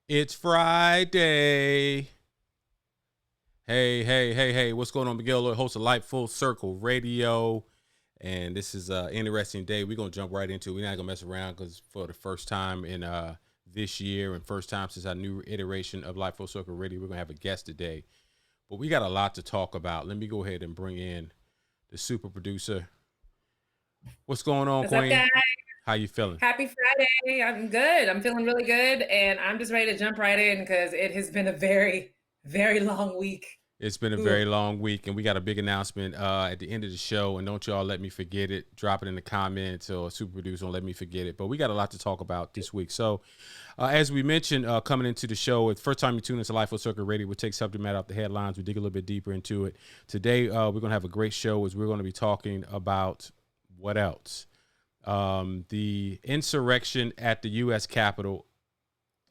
It's Friday. Hey. What's going on? Miguel Lloyd, host of Light Full Circle Radio. And this is an interesting day. We're going to jump right into it. We're not going to mess around because for the first time in this year and first time since our new iteration of Light Full Circle Radio, we're going to have a guest today. But we got a lot to talk about. Let me go ahead and bring in the super producer. What's going on, What's Queen? up, guys? How you feeling? Happy Friday. I'm good. I'm feeling really good. And I'm just ready to jump right in because it has been a very, very long week. It's been a very long week, and we got a big announcement at the end of the show. And don't y'all let me forget it. Drop it in the comments, or super producer don't let me forget it. But we got a lot to talk about this week. So, as we mentioned, coming into the show, it's the first time you tune into Life Full Circle Radio, we take subject matter off the headlines. We dig a little bit deeper into it. Today, we're going to have a great show as we're going to be talking about what else? The insurrection at the U.S. Capitol.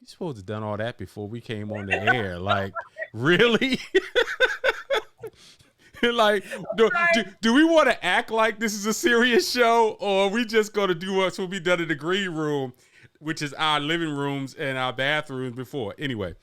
You're supposed to have done all that before we came on the air. Like, really? Like, do we want to act like this is a serious show, or are we just going to do what's will be done in the green room, which is our living rooms and our bathrooms before? Anyway,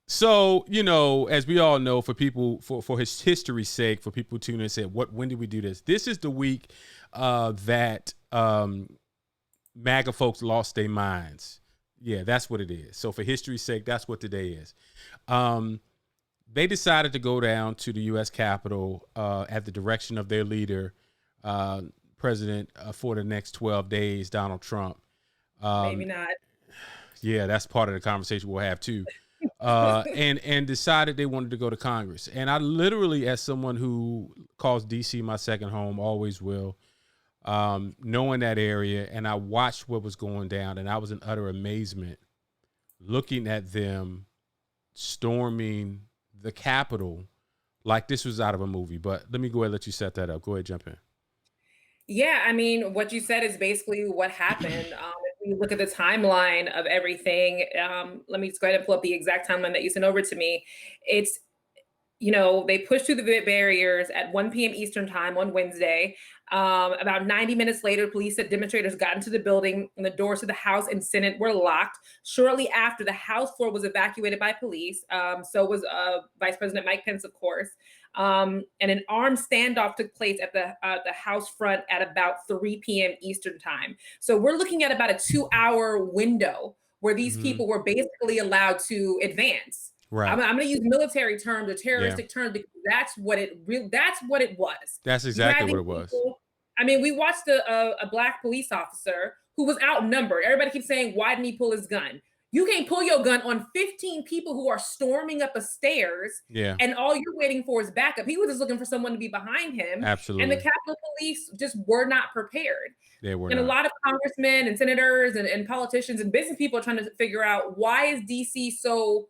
so, you know, as we all know, for people, for his history's sake, for people tuning in and say, when did we do this? This is the week that MAGA folks lost their minds. Yeah, that's what it is. So for history's sake, that's what today is. They decided to go down to the U.S. Capitol at the direction of their leader, president for the next 12 days, Donald Trump. Maybe not. Yeah, that's part of the conversation we'll have too. And decided they wanted to go to Congress. And I literally, as someone who calls DC my second home, always will, knowing that area, and I watched what was going down, and I was in utter amazement looking at them storming the Capitol like this was out of a movie. But let me go ahead and let you set that up. Go ahead, jump in. Yeah, I mean, what you said is basically what happened. If you look at the timeline of everything, let me just go ahead and pull up the exact timeline that you sent over to me. It's, you know, they pushed through the barriers at 1 p.m. Eastern time on Wednesday. About 90 minutes later, police said demonstrators got into the building and the doors to the House and Senate were locked. Shortly after, the House floor was evacuated by police. So was Vice President Mike Pence, of course. And an armed standoff took place at the House front at about 3 p.m. Eastern time. So we're looking at about a 2-hour window where these people were basically allowed to advance. Right. I'm going to use military terms or terroristic terms because that's what it was. That's exactly what it was. I mean, we watched a black police officer who was outnumbered. Everybody keeps saying, why didn't he pull his gun? You can't pull your gun on 15 people who are storming up the stairs, and all you're waiting for is backup. He was just looking for someone to be behind him. Absolutely. And the Capitol Police just were not prepared. They were and not. A lot of congressmen and senators and politicians and business people are trying to figure out, why is DC so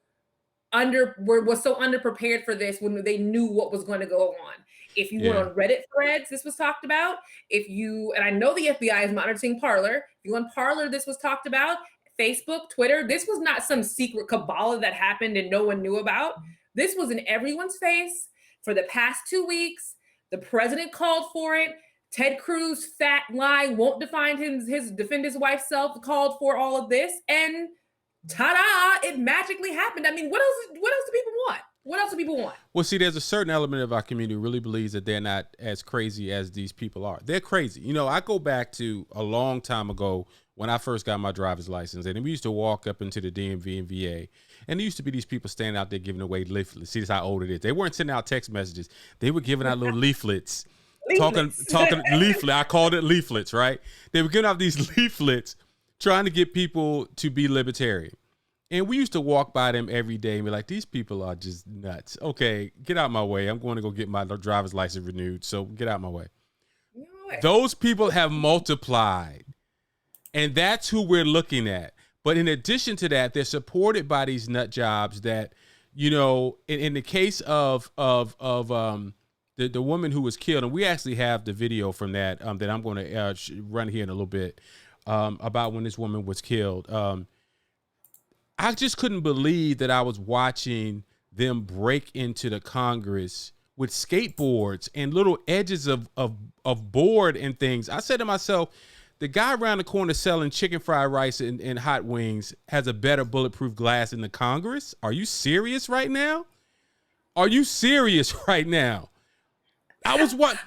underprepared for this when they knew what was going to go on. If you went on Reddit threads, this was talked about. And I know the FBI is monitoring Parler. If you went on Parler, this was talked about. Facebook, Twitter, this was not some secret cabala that happened and no one knew about. This was in everyone's face for the past 2 weeks. The president called for it. Ted Cruz, fat lie, won't defend his wife's self, called for all of this. And ta-da, it magically happened. I mean, what else do people want? What else do people want? Well, see, there's a certain element of our community who really believes that they're not as crazy as these people are. They're crazy. You know, I go back to a long time ago when I first got my driver's license, and we used to walk up into the DMV and VA, and there used to be these people standing out there giving away leaflets. See, this is how old it is. They weren't sending out text messages. They were giving out little leaflets. Talking leaflet. I called it leaflets, right? They were giving out these leaflets trying to get people to be libertarian. And we used to walk by them every day and be like, these people are just nuts. Okay, get out my way. I'm going to go get my driver's license renewed. So get out my way. Those people have multiplied. And that's who we're looking at. But in addition to that, they're supported by these nut jobs that, you know, in the case of the woman who was killed, and we actually have the video from that that I'm going to run here in a little bit about when this woman was killed. I just couldn't believe that I was watching them break into the Congress with skateboards and little edges of board and things. I said to myself, the guy around the corner selling chicken fried rice and hot wings has a better bulletproof glass in the Congress. Are you serious right now? Are you serious right now? I was what?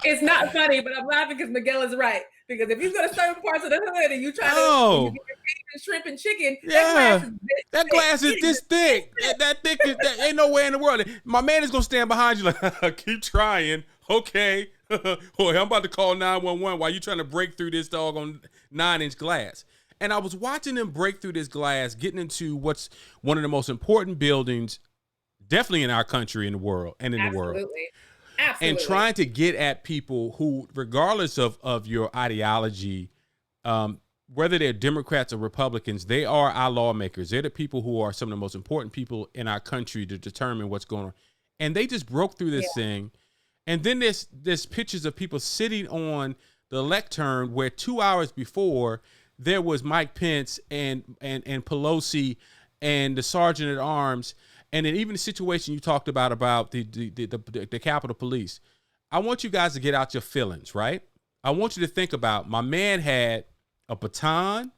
It's not funny, but I'm laughing because Miguel is right. Because if you go to certain parts of the hood and you try to get shrimp and chicken, that glass is this thick. That thick is that ain't nowhere in the world. My man is gonna stand behind you like, keep trying. Okay. Boy, I'm about to call 911 while you trying to break through this doggone 9-inch glass. And I was watching them break through this glass, getting into what's one of the most important buildings, definitely in our country, in the world, and in the world. Absolutely. And trying to get at people who, regardless of your ideology, whether they're Democrats or Republicans, they are our lawmakers. They're the people who are some of the most important people in our country to determine what's going on. And they just broke through this thing. And then there's pictures of people sitting on the lectern where 2 hours before there was Mike Pence and Pelosi and the Sergeant at Arms. And then even the situation you talked about the Capitol Police. I want you guys to get out your feelings, right? I want you to think about my man had a baton,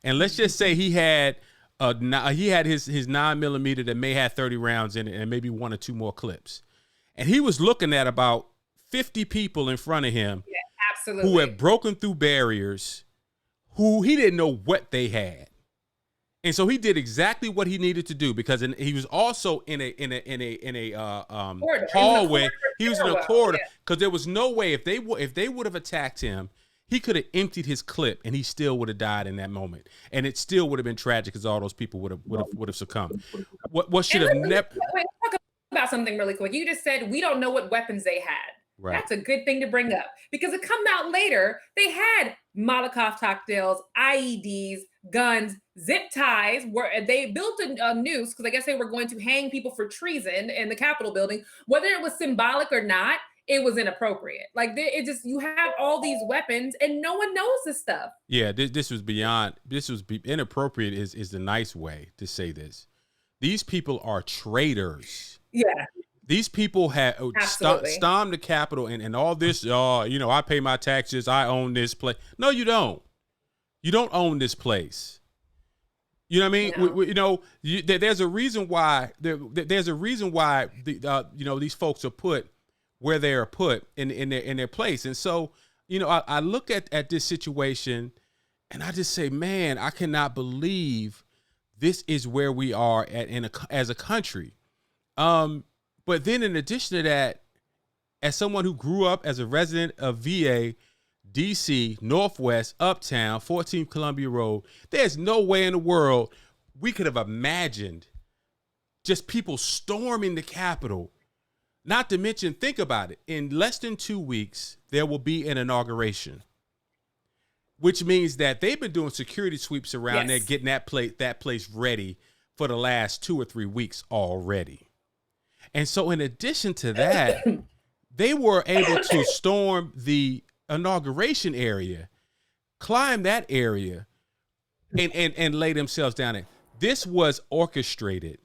and let's just say he had his 9mm that may have 30 rounds in it and maybe 1 or 2 more clips. And he was looking at about 50 people in front of him who had broken through barriers, who he didn't know what they had. And so he did exactly what he needed to do because he was also in a hallway. He was in a corridor because there was no way if they would have attacked him, he could have emptied his clip and he still would have died in that moment. And it still would have been tragic because all those people would have succumbed. What should have never. Talk about something really quick. You just said we don't know what weapons they had. Right. That's a good thing to bring up because it comes out later. They had Molotov cocktails, IEDs, guns, zip ties, where they built a noose because I guess they were going to hang people for treason in the Capitol building. Whether it was symbolic or not, it was inappropriate. Like you have all these weapons and no one knows this stuff. Yeah, this was inappropriate is the nice way to say this. These people are traitors. Yeah. These people had stormed the Capitol and all this, I pay my taxes. I own this place. No, you don't. You don't own this place. You know what I mean? No. There's a reason why there's a reason why these folks are put where they are put in their place. And so, I look at this situation and I just say, man, I cannot believe this is where we are as a country. But then in addition to that, as someone who grew up as a resident of VA, DC, Northwest, Uptown, 14th Columbia Road, there's no way in the world we could have imagined just people storming the Capitol. Not to mention, think about it. In less than 2 weeks, there will be an inauguration, which means that they've been doing security sweeps around there, getting that place ready for the last 2 or 3 weeks already. And so in addition to that, they were able to storm the inauguration area, climb that area, and lay themselves down there. This was orchestrated.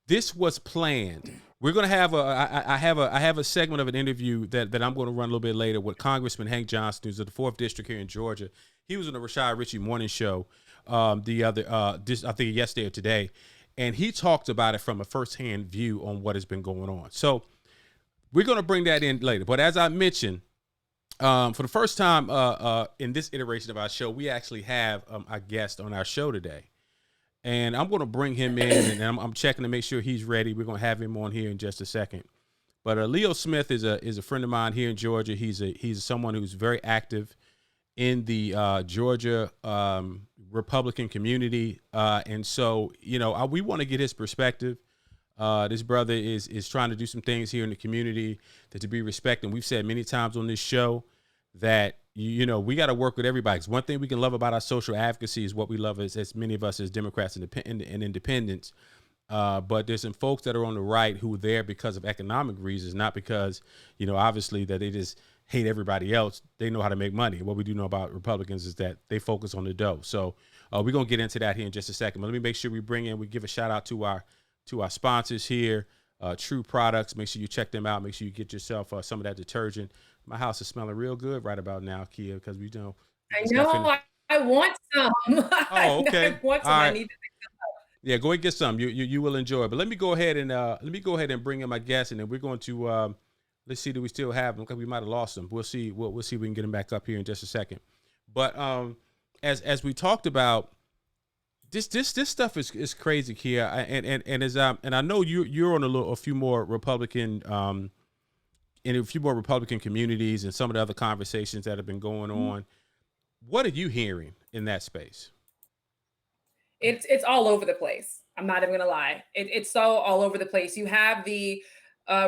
This was planned. We're going to have I have a segment of an interview that I'm going to run a little bit later with Congressman Hank Johnson, who's of the 4th District here in Georgia. He was on the Rashad Ritchie morning show I think yesterday or today. And he talked about it from a firsthand view on what has been going on. So we're going to bring that in later. But as I mentioned, for the first time in this iteration of our show, we actually have a guest on our show today. And I'm going to bring him in, and I'm checking to make sure he's ready. We're going to have him on here in just a second. But Leo Smith is a friend of mine here in Georgia. He's someone who's very active in the Georgia Republican community. And so, we want to get his perspective. This brother is trying to do some things here in the community that to be respected. We've said many times on this show that, we got to work with everybody. 'Cause one thing we can love about our social advocacy is what we love as many of us as Democrats and independents. But there's some folks that are on the right who are there because of economic reasons, not because, obviously that they just hate everybody else. They know how to make money. What we do know about Republicans is that they focus on the dough. So we're going to get into that here in just a second. But let me make sure we give a shout out to our sponsors here. True Products. Make sure you check them out. Make sure you get yourself some of that detergent. My house is smelling real good right about now, Kia, because we I just got know. finished. I want some. Oh, okay. I want All some. I right. need to. Yeah, go and get some. You will enjoy it. But let me go ahead and bring in my guest, and then we're going to let's see, do we still have them? Because we might have lost them. We'll see. We'll see if we can get them back up here in just a second. But as we talked about, this stuff is crazy, Kia. And I know you're on a few more Republican in a few more Republican communities and some of the other conversations that have been going on. What are you hearing in that space? It's all over the place. I'm not even gonna lie. It's so all over the place. You have the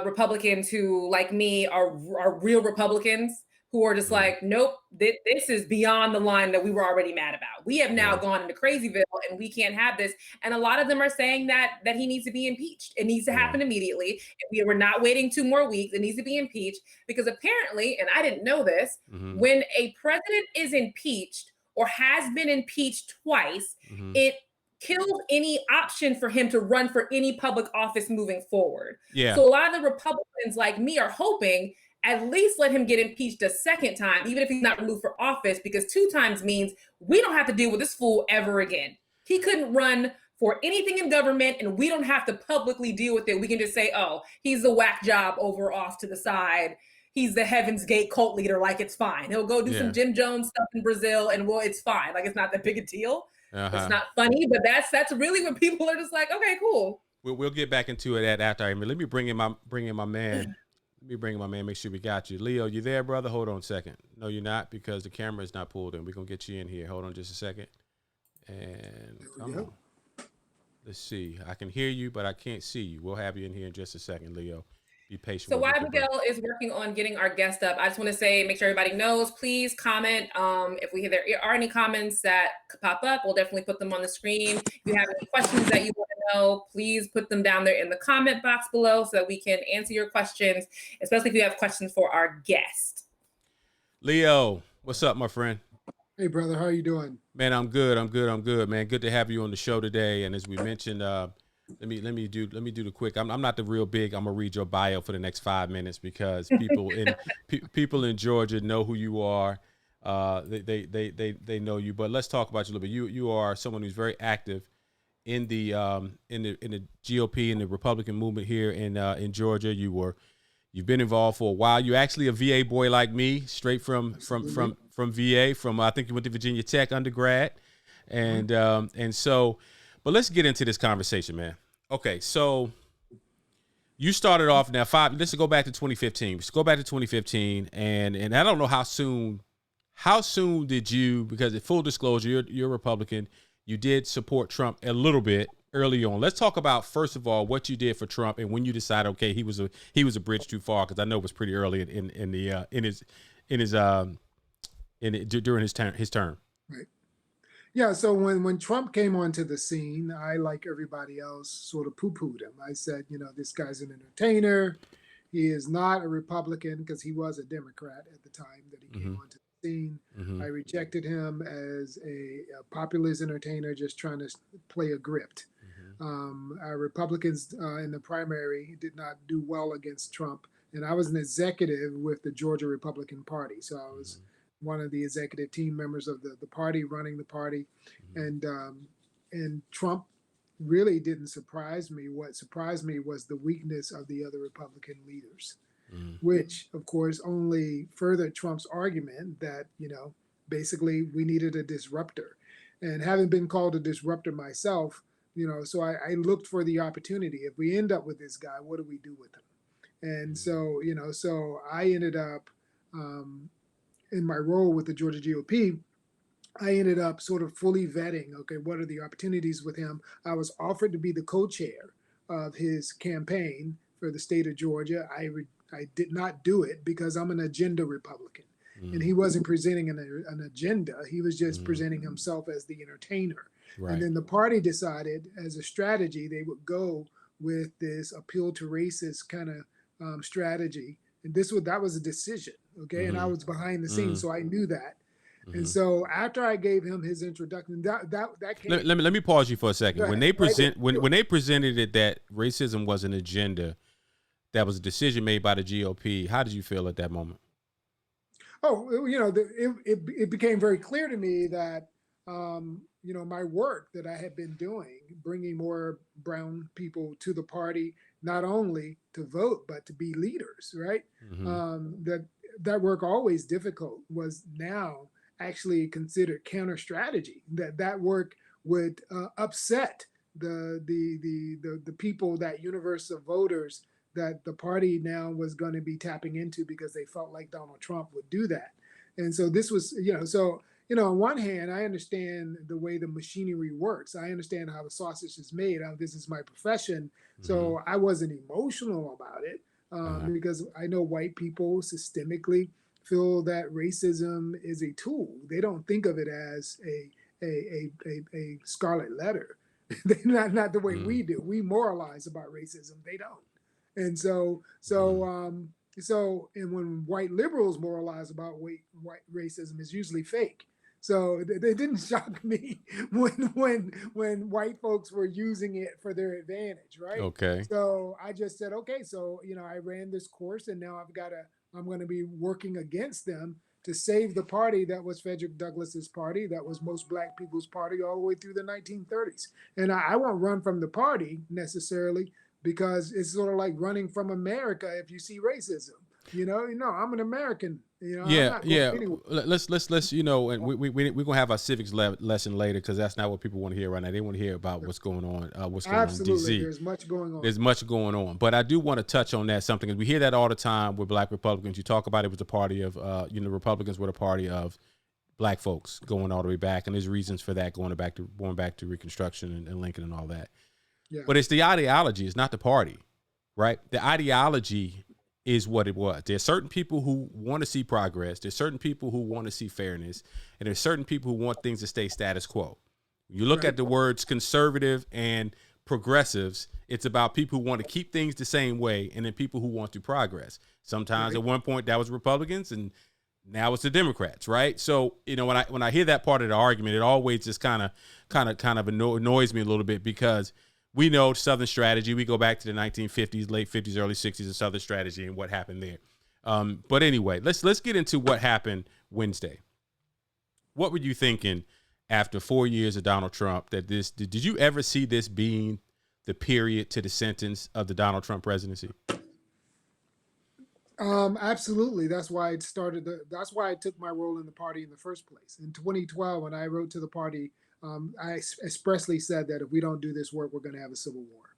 Republicans who, like me, are real Republicans who are just Mm, like, nope, this is beyond the line that we were already mad about. We have now yeah, gone into Crazyville, and we can't have this. And a lot of them are saying that he needs to be impeached. It needs to yeah. happen immediately. If we were not waiting 2 more weeks, it needs to be impeached because apparently, and I didn't know this, Hmm. when a president is impeached or has been impeached twice, Hmm. it kills any option for him to run for any public office moving forward. Yeah, So a lot of the Republicans like me are hoping at least let him get impeached a second time, even if he's not removed for office, because 2 times means we don't have to deal with this fool ever again. He couldn't run for anything in government, and we don't have to publicly deal with it. We can just say, oh, he's a whack job over off to the side. He's the Heaven's Gate cult leader, like it's fine. He'll go do some yeah. Jim Jones stuff in Brazil, and well, it's fine. Like it's not that big a deal. Uh It's huh. not funny, but that's really when people are just like, okay, cool. We'll get back into it after. I mean, let me bring in my man. Let me bring in my man. Make sure we got you, Leo. You there, brother? Hold on a second. No, you're not because the camera is not pulled in. We're gonna get you in here. Hold on just a second. And There we come go. on. Let's see. I can hear you, but I can't see you. We'll have you in here in just a second, Leo. Be patient So with me, while good brother. Miguel is working on getting our guest up, I just want to say, make sure everybody knows, please comment. If there are any comments that could pop up, we'll definitely put them on the screen. If you have any questions that you want to know, please put them down there in the comment box below so that we can answer your questions, especially if you have questions for our guest. Leo, what's up, my friend? Hey, brother, how you doing? Man, I'm good. I'm good. I'm good, man. Good to have you on the show today. And as we mentioned, let me do the quick. I'm not the real big. I'm gonna read your bio for the next 5 minutes because people in Georgia know who you are. They know you. But let's talk about you a little bit. You are someone who's very active in the GOP and the Republican movement here in Georgia. You've been involved for a while. You're actually a VA boy like me, straight Absolutely. from VA. From I think you went to Virginia Tech undergrad, Uh-huh. and so, but let's get into this conversation, man. Okay, so you started off now five. Let's go back to 2015. Let's go back to 2015, and I don't know how soon. How soon did you? Because full disclosure, you're a Republican. You did support Trump a little bit early on. Let's talk about first of all what you did for Trump and when you decided, okay, he was a bridge too far, because I know it was pretty early during his term. Right. Yeah. So when Trump came onto the scene, I, like everybody else, sort of poo-pooed him. I said, this guy's an entertainer. He is not a Republican because he was a Democrat at the time that he Mm-hmm. came onto the scene. Mm-hmm. I rejected him as a populist entertainer just trying to play a grift. Our Republicans in the primary did not do well against Trump, and I was an executive with the Georgia Republican Party. So I was one of the executive team members of the party, running the party, Mm-hmm. and Trump really didn't surprise me. What surprised me was the weakness of the other Republican leaders, Mm-hmm. which, of course, only furthered Trump's argument that, basically we needed a disruptor. And having been called a disruptor myself, so I looked for the opportunity. If we end up with this guy, what do we do with him? And so, so I ended up in my role with the Georgia GOP. I ended up sort of fully vetting, okay, what are the opportunities with him? I was offered to be the co-chair of his campaign for the state of Georgia. I did not do it because I'm an agenda Republican. And he wasn't presenting an agenda. He was just presenting himself as the entertainer. And Right. then the party decided as a strategy, they would go with this appeal to racists kind of strategy. And that was a decision. Okay. And I Mm-hmm. was behind the Mm-hmm. scenes. So I knew that. And Mm-hmm. so after I gave him his introduction, that came. Let me pause you for a second. Go When ahead. they Right there. when they presented it that racism was an agenda, that was a decision made by the GOP. How did you feel at that moment? Oh, it became very clear to me that my work that I had been doing, bringing more brown people to the party, not only to vote but to be leaders, right? Mm-hmm. That work, always difficult, was now actually considered counter strategy. That work would upset the people, that universe of voters that the party now was going to be tapping into, because they felt like Donald Trump would do that. And so this was, on one hand, I understand the way the machinery works. I understand how the sausage is made. This is my profession. So I wasn't emotional about it, because I know white people systemically feel that racism is a tool. They don't think of it as a scarlet letter. Not the way we do. We moralize about racism. They don't. And and when white liberals moralize about white racism, is usually fake. So it didn't shock me when white folks were using it for their advantage, right? Okay. So I just said, okay, so I ran this course, and now I'm going to be working against them to save the party that was Frederick Douglass's party, that was most black people's party all the way through the 1930s. And I won't run from the party necessarily, because it's sort of like running from America if you see racism. I'm an American. Yeah, I'm yeah. anywhere. Let's and we're gonna have our civics lesson later, because that's not what people want to hear right now. They want to hear about what's going on. Absolutely, in DC. There's much going on. There's much going on, but I do want to touch on that something, because we hear that all the time with Black Republicans. You talk about it was the party of Republicans were the party of Black folks going all the way back, and there's reasons for that, going back to Reconstruction and Lincoln and all that. Yeah. But it's the ideology, it's not the party, right? The ideology is what it was. There's certain people who want to see progress. There's certain people who want to see fairness. And there's certain people who want things to stay status quo. You look at the words conservative and progressives, it's about people who want to keep things the same way, and then people who want to progress. Sometimes at one point that was Republicans, and now it's the Democrats, right? So, when I hear that part of the argument, it always just kind of annoys me a little bit, because we know Southern strategy. We go back to the 1950s, late 50s, early 60s of Southern strategy and what happened there. But anyway, let's get into what happened Wednesday. What were you thinking after 4 years of Donald Trump? Did you ever see this being the period to the sentence of the Donald Trump presidency? Absolutely. That's why it started. That's why I took my role in the party in the first place. In 2012, when I wrote to the party, I expressly said that if we don't do this work, we're going to have a civil war.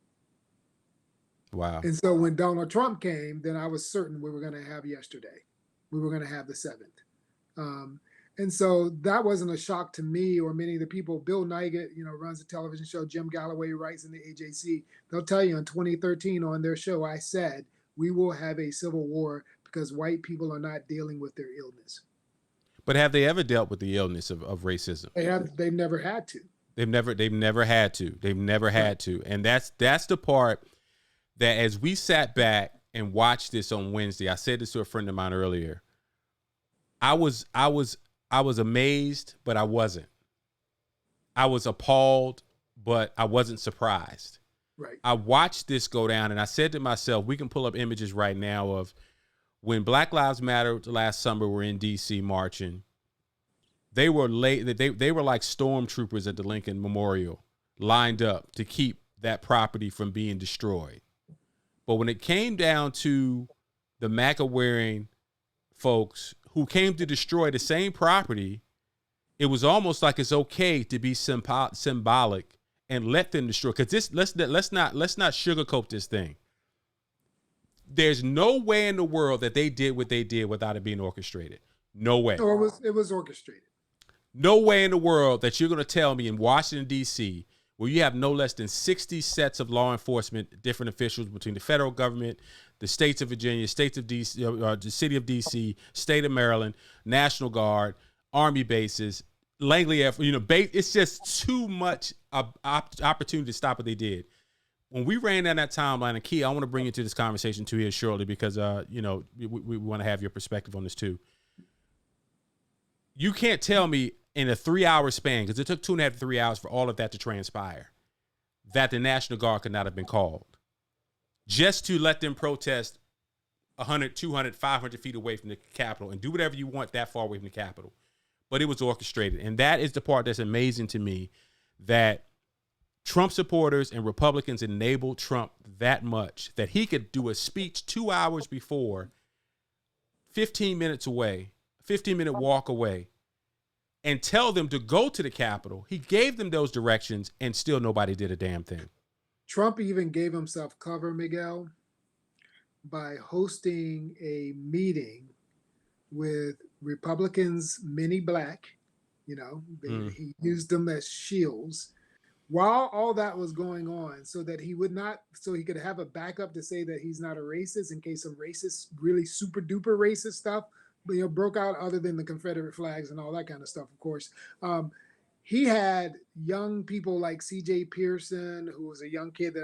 Wow. And so when Donald Trump came, then I was certain we were going to have yesterday. We were going to have the 7th. And so that wasn't a shock to me or many of the people. Bill Nighat, runs a television show. Jim Galloway writes in the AJC. They'll tell you in 2013 on their show, I said, we will have a civil war because white people are not dealing with their illness. But have they ever dealt with the illness of racism? They've never had to. They've never had to. They've never had to. And that's the part that, as we sat back and watched this on Wednesday, I said this to a friend of mine earlier. I was amazed, but I wasn't. I was appalled, but I wasn't surprised. Right. I watched this go down, and I said to myself, we can pull up images right now of when Black Lives Matter last summer were in DC marching. They were late. They were like stormtroopers at the Lincoln Memorial, lined up to keep that property from being destroyed. But when it came down to the MAGA-wearing folks who came to destroy the same property, it was almost like it's okay to be symbolic and let them destroy. Because let's not sugarcoat this thing. There's no way in the world that they did what they did without it being orchestrated. No way. Oh, it was orchestrated. No way in the world that you're going to tell me in Washington, D.C., where you have no less than 60 sets of law enforcement, different officials between the federal government, the states of Virginia, states of D.C., the city of D.C., state of Maryland, National Guard, Army bases, Langley, it's just too much opportunity to stop what they did. When we ran down that timeline, and Key, I want to bring you to this conversation too here shortly, because we want to have your perspective on this too. you can't tell me in a 3-hour span, because it took 2.5 to 3 hours for all of that to transpire, that the National Guard could not have been called just to let them protest 100, 200, 500 feet away from the Capitol and do whatever you want that far away from the Capitol. But it was orchestrated. And that is the part that's amazing to me, that Trump supporters and Republicans enabled Trump that much that he could do a speech 2 hours before, 15 minutes away, 15-minute walk away, and tell them to go to the Capitol. He gave them those directions, and still nobody did a damn thing. Trump even gave himself cover, Miguel, by hosting a meeting with Republicans, many black, he used them as shields while all that was going on, so that he could have a backup to say that he's not a racist in case some racist, really super duper racist stuff, broke out, other than the Confederate flags and all that kind of stuff, of course. He had young people like C.J. Pearson, who was a young kid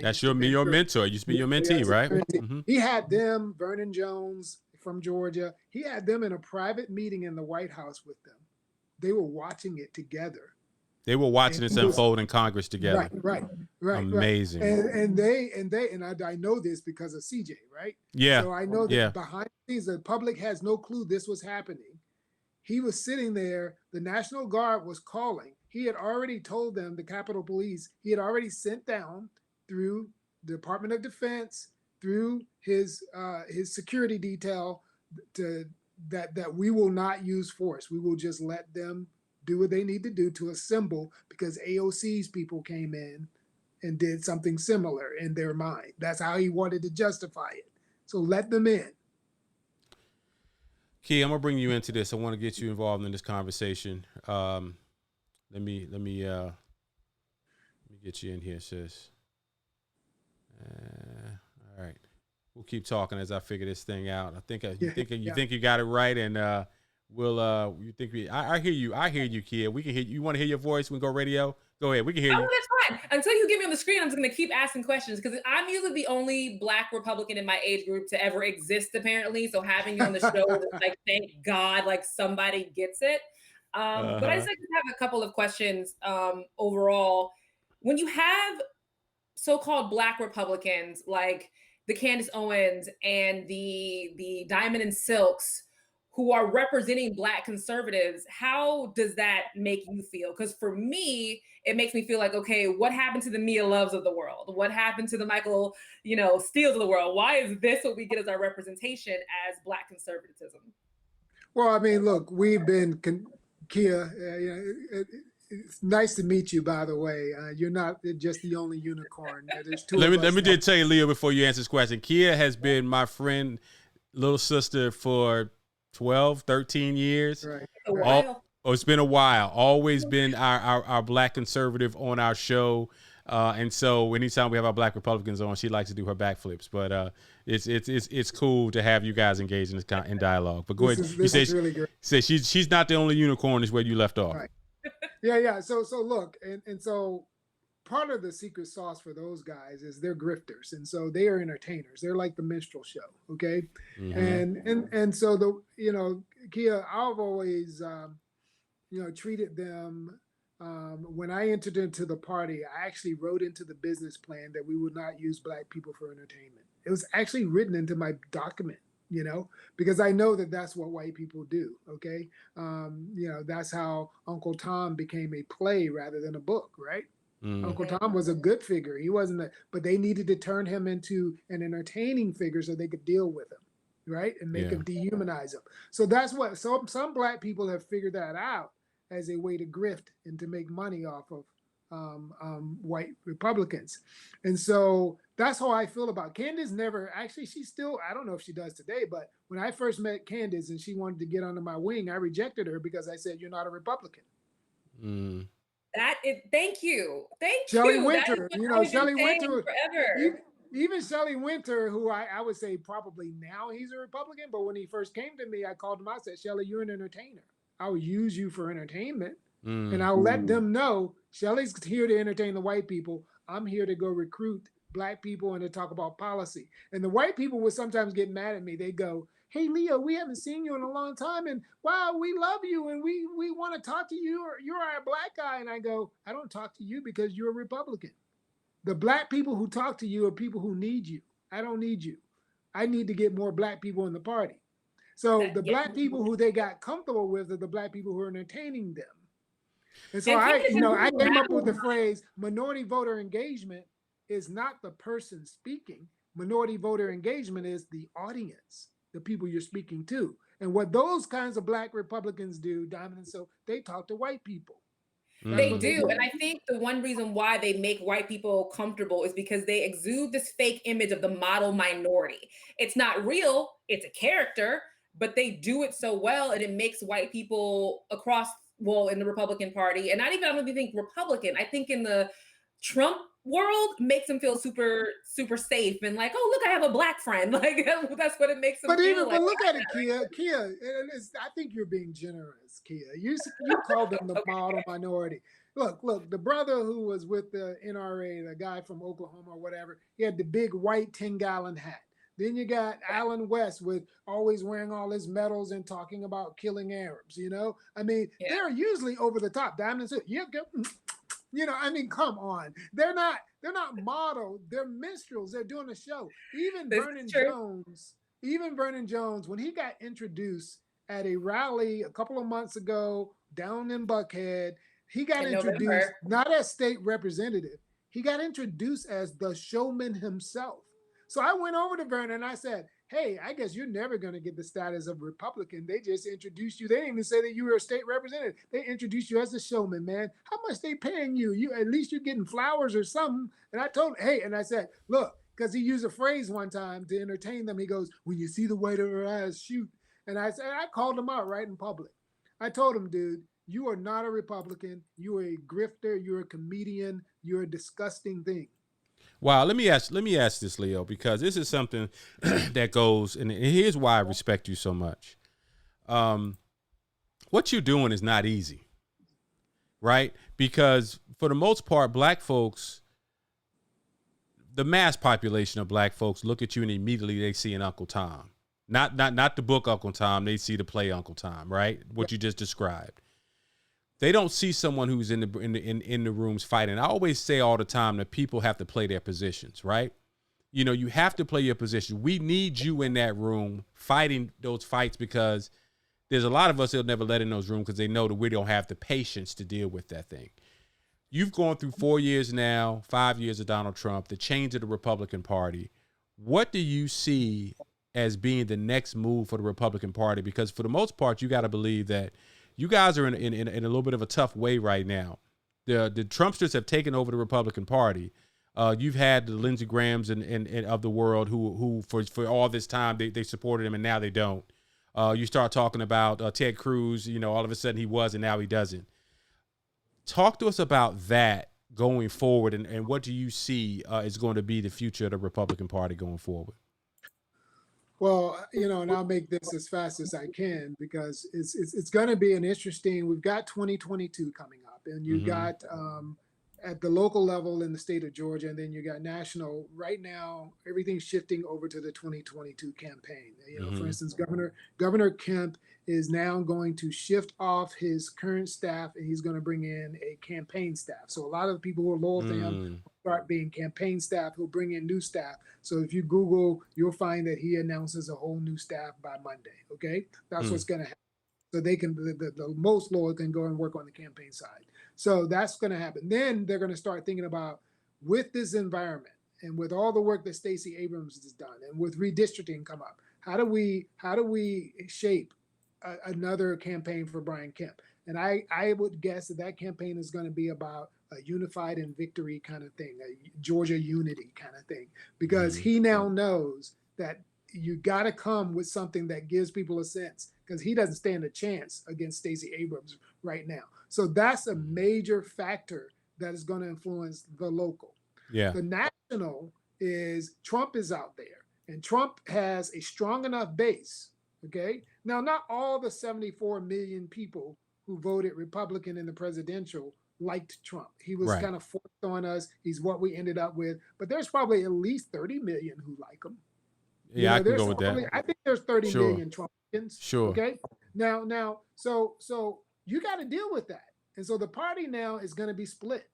that's your mentor. Used to be your mentee, right? Mm-hmm. He had them, Vernon Jones from Georgia. He had them in a private meeting in the White House with them. They were watching it together. They were watching this unfold in Congress together. Right. Amazing. And I know this because of CJ, right? Yeah. So I know that behind the scenes, the public has no clue this was happening. He was sitting there. The National Guard was calling. He had already told them, the Capitol Police, he had already sent down through the Department of Defense, through his security detail, that we will not use force. We will just let them do what they need to do to assemble, because AOC's people came in and did something similar in their mind. That's how he wanted to justify it. So let them in. Key, I'm gonna bring you into this. I want to get you involved in this conversation. Let me get you in here, sis. All right, we'll keep talking as I figure this thing out. I think you think you got it right, and you think I hear you, Kia. We can hear you. You want to hear your voice? We can go radio. Go ahead. We can hear you. That's fine. Until you get me on the screen, I'm just going to keep asking questions, because I'm usually the only Black Republican in my age group to ever exist, apparently. So having you on the show is like, thank God, like somebody gets it. But I just have a couple of questions overall. When you have so-called Black Republicans like the Candace Owens and the Diamond and Silks, who are representing Black conservatives, how does that make you feel? Because for me, it makes me feel like, okay, what happened to the Mia Loves of the world? What happened to the Michael, Steels of the world? Why is this what we get as our representation as Black conservatism? Well, I mean, look, we've been, Kia, it's nice to meet you, by the way. You're not just the only unicorn. There's two let me just tell you, Leo, before you answer this question. Kia has been my friend, little sister, for 12, 13 years. Right. It's been a while. Always been our Black conservative on our show. And so anytime we have our Black Republicans on, she likes to do her backflips. But it's cool to have you guys engaged in dialogue. But go ahead. This is really great. Say she's not the only unicorn, is where you left off. Right. Yeah. So look, and so part of the secret sauce for those guys is they're grifters, and so they are entertainers. They're like the minstrel show, okay? Mm-hmm. And so Kia, I've always treated them. When I entered into the party, I actually wrote into the business plan that we would not use Black people for entertainment. It was actually written into my document, because I know that that's what white people do. Okay. That's how Uncle Tom became a play rather than a book, right? Uncle Tom was a good figure. He wasn't, but they needed to turn him into an entertaining figure so they could deal with him, right? And make him, dehumanize him. So that's what some Black people have figured that out as a way to grift and to make money off of white Republicans. And so that's how I feel about Candace. She's still, I don't know if she does today, but when I first met Candace and she wanted to get under my wing, I rejected her because I said, you're not a Republican. Thank you. Shelley Winter, Shelley Winter, forever. Even Shelley Winter, who I would say probably now he's a Republican, but when he first came to me, I called him, I said, Shelley, you're an entertainer. I'll use you for entertainment. And I'll let them know Shelley's here to entertain the white people. I'm here to go recruit black people and to talk about policy. And the white people would sometimes get mad at me. They go, "Hey Leo, we haven't seen you in a long time, and wow, we love you, and we want to talk to you. Or you're our black guy." And I go, "I don't talk to you because you're a Republican. The black people who talk to you are people who need you. I don't need you. I need to get more black people in the party." So the Yeah. black people who they got comfortable with are the black people who are entertaining them. And so And I, people I came up with the now, phrase minority voter engagement is not the person speaking. Minority voter engagement is the audience, the people you're speaking to. And what those kinds of black Republicans do, Diamond and Silk, they talk to white people. That's they what they do. do. And I think the one reason why they make white people comfortable is because they exude this fake image of the model minority. It's not real, it's a character, but they do it so well and it makes white people across, well, in the Republican Party, and not even, I don't even think Republican, I think in the Trump world, makes them feel super safe and like, oh, look, I have a black friend. Like that's what it makes them feel like. But look at it, Kia. I think you're being generous, Kia. You called them the model minority. Look. The brother who was with the NRA, the guy from Oklahoma or whatever, he had the big white 10-gallon hat. Then you got Alan West with always wearing all his medals and talking about killing Arabs. I mean, Yeah. they're usually over the top. Diamonds, I mean, come on. They're not model, they're minstrels. They're doing a show. Even Vernon Jones, when he got introduced at a rally a couple of months ago down in Buckhead, he got In introduced November. not as state representative. He got introduced as the showman himself. So I went over to Vernon and I said, "Hey, I guess you're never going to get the status of Republican. They just introduced you. They didn't even say that you were a state representative. They introduced you as a showman, man. How much they paying you? You at least you're getting flowers or something." And I told him, "Hey," and I said, "Look," because he used a phrase one time to entertain them. He goes, "When you see the white of her eyes, shoot." And I said, I called him out right in public. I told him, "Dude, you are not a Republican. You are a grifter. You're a comedian. You're a disgusting thing." Wow, let me ask this, Leo, because this is something that goes, and here's why I respect you so much. What you're doing is not easy, right? Because for the most part, black folks, the mass population of black folks, look at you and immediately they see an Uncle Tom, not the book Uncle Tom. They see the play Uncle Tom, right? What you just described. They don't see someone who's in the rooms fighting. I always say all the time that people have to play their positions, right? You have to play your position. We need you in that room fighting those fights because there's a lot of us that'll never let in those rooms because they know that we don't have the patience to deal with that thing. You've gone through 4 years now, 5 years of Donald Trump, the change of the Republican Party. What do you see as being the next move for the Republican Party? Because for the most part, you got to believe that you guys are in a little bit of a tough way right now. The Trumpsters have taken over the Republican Party. You've had the Lindsey Grahams and of the world who for all this time they supported him and now they don't. You start talking about Ted Cruz. All of a sudden he was and now he doesn't. Talk to us about that going forward and what do you see is going to be the future of the Republican Party going forward? Well, and I'll make this as fast as I can because it's going to be an interesting. We've got 2022 coming up, and you got at the local level in the state of Georgia, and then you got national. Right now, everything's shifting over to the 2022 campaign. For instance, Governor Kemp is now going to shift off his current staff, and he's going to bring in a campaign staff. So a lot of the people who are loyal to him start being campaign staff. He'll bring in new staff. So if you Google, you'll find that he announces a whole new staff by Monday. Okay, that's what's going to happen. So they can the most loyal can go and work on the campaign side. So that's going to happen. Then they're going to start thinking about, with this environment and with all the work that Stacey Abrams has done and with redistricting come up, how do we shape another campaign for Brian Kemp? And I would guess that campaign is going to be about a unified and victory kind of thing, a Georgia unity kind of thing, because he now knows that you got to come with something that gives people a sense, because he doesn't stand a chance against Stacey Abrams right now. So that's a major factor that is going to influence the local. Yeah. The national is Trump is out there, and Trump has a strong enough base. Okay. Now, not all the 74 million people who voted Republican in the presidential liked Trump. He was Right. kind of forced on us. He's what we ended up with. But there's probably at least 30 million who like him. Yeah, I can There's go with probably, that. I think there's 30 Sure. million Trumpkins. Sure. Okay. Now, so you got to deal with that. And so the party now is going to be split.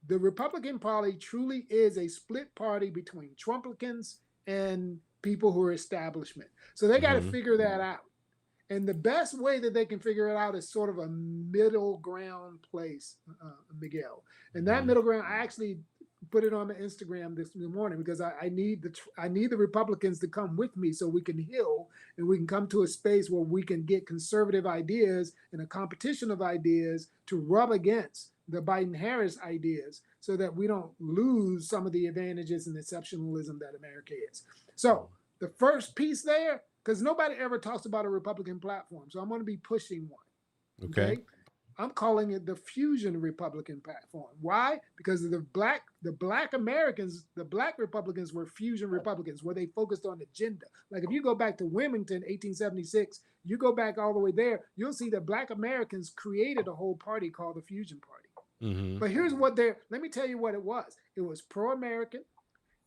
The Republican Party truly is a split party between Trumpkins and people who are establishment. So they got to figure that out. And the best way that they can figure it out is sort of a middle ground place, Miguel. And that middle ground, I actually put it on the Instagram this morning because I need the Republicans to come with me so we can heal and we can come to a space where we can get conservative ideas and a competition of ideas to rub against the Biden-Harris ideas so that we don't lose some of the advantages and exceptionalism that America is. So the first piece there, because nobody ever talks about a Republican platform, so I'm going to be pushing one. Okay. I'm calling it the Fusion Republican platform. Why? Because the black Americans, the black Republicans were fusion Republicans, where they focused on agenda. Like if you go back to Wilmington, 1876, you go back all the way there, you'll see that black Americans created a whole party called the Fusion Party. But here's what let me tell you what it was. It was pro-American.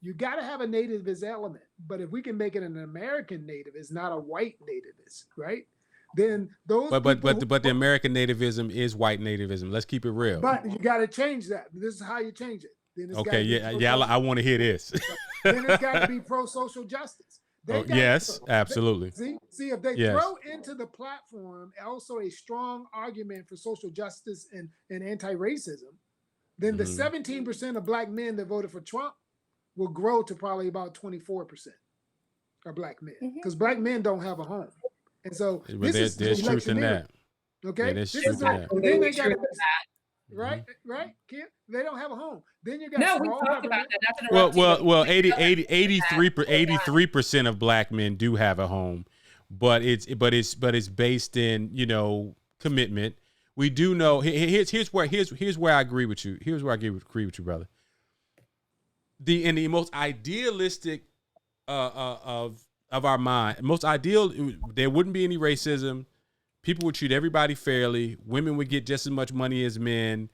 You got to have a nativist element, but if we can make it an American nativist, not a white nativist, right? Then those but the American nativism is white nativism. Let's keep it real. But you got to change that. This is how you change it. Then it's okay, yeah, I want to hear this. Then it's got to be pro-social justice. Yes, absolutely. See, if they throw into the platform also a strong argument for social justice and anti-racism, then the 17% of black men that voted for Trump will grow to probably about 24% of black men, because black men don't have a home. And so there's truth in that. Okay, yeah, there's truth in that. Then they got right, Keon? They don't have a home. Then you got we talked about that. Well, 83% of black men do have a home, but it's based in commitment. We do know here's where I agree with you. Here's where I agree with you, brother. In the most idealistic of our mind, most ideal, there wouldn't be any racism. People would treat everybody fairly. Women would get just as much money as men.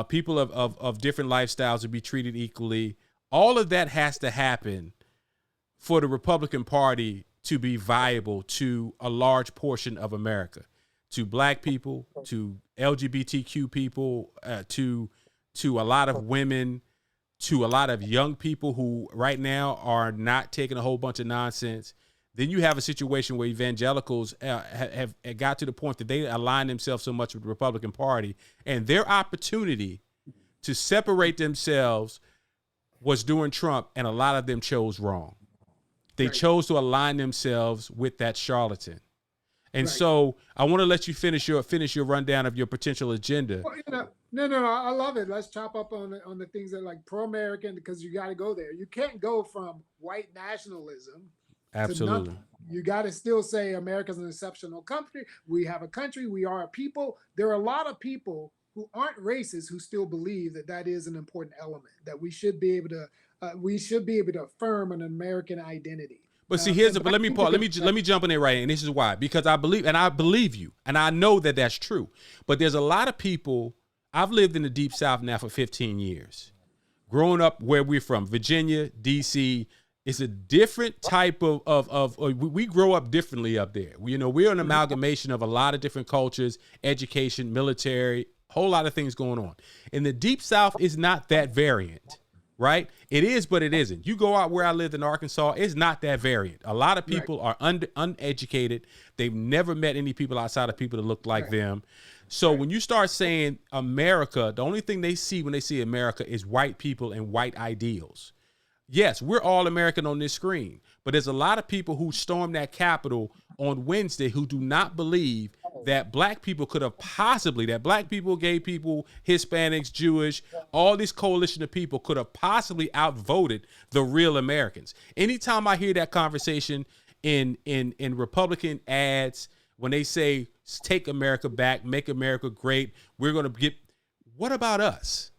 People of different lifestyles would be treated equally. All of that has to happen for the Republican Party to be viable to a large portion of America, to black people, to LGBTQ people, to a lot of women, to a lot of young people who right now are not taking a whole bunch of nonsense. Then you have a situation where evangelicals have got to the point that they align themselves so much with the Republican Party, and their opportunity to separate themselves was during Trump, and a lot of them chose wrong. They chose to align themselves with that charlatan. And so I want to let you finish your rundown of your potential agenda. Well, no, I love it. Let's chop up on the things that are like pro-American, because you got to go there. You can't go from white nationalism. Absolutely. You got to still say America's an exceptional country. We have a country. We are a people. There are a lot of people who aren't racist who still believe that is an important element, that we should be able to affirm an American identity. But see, but let me pause. Let me jump in there right, and this is why, because I believe you, and I know that that's true. But there's a lot of people. I've lived in the Deep South now for 15 years, growing up where we're from, Virginia, D.C. It's a different type of we grow up differently up there. We're an amalgamation of a lot of different cultures, education, military, whole lot of things going on. In the Deep South is not that variant. Right? It is, but it isn't. You go out where I lived in Arkansas, it's not that variant. A lot of people are uneducated. They've never met any people outside of people that look like them. So when you start saying America, the only thing they see when they see America is white people and white ideals. Yes, we're all American on this screen, but there's a lot of people who stormed that Capitol on Wednesday who do not believe that black people that black people, gay people, Hispanics, Jewish, all this coalition of people could have possibly outvoted the real Americans. Anytime I hear that conversation in Republican ads, when they say, take America back, make America great, we're going to what about us?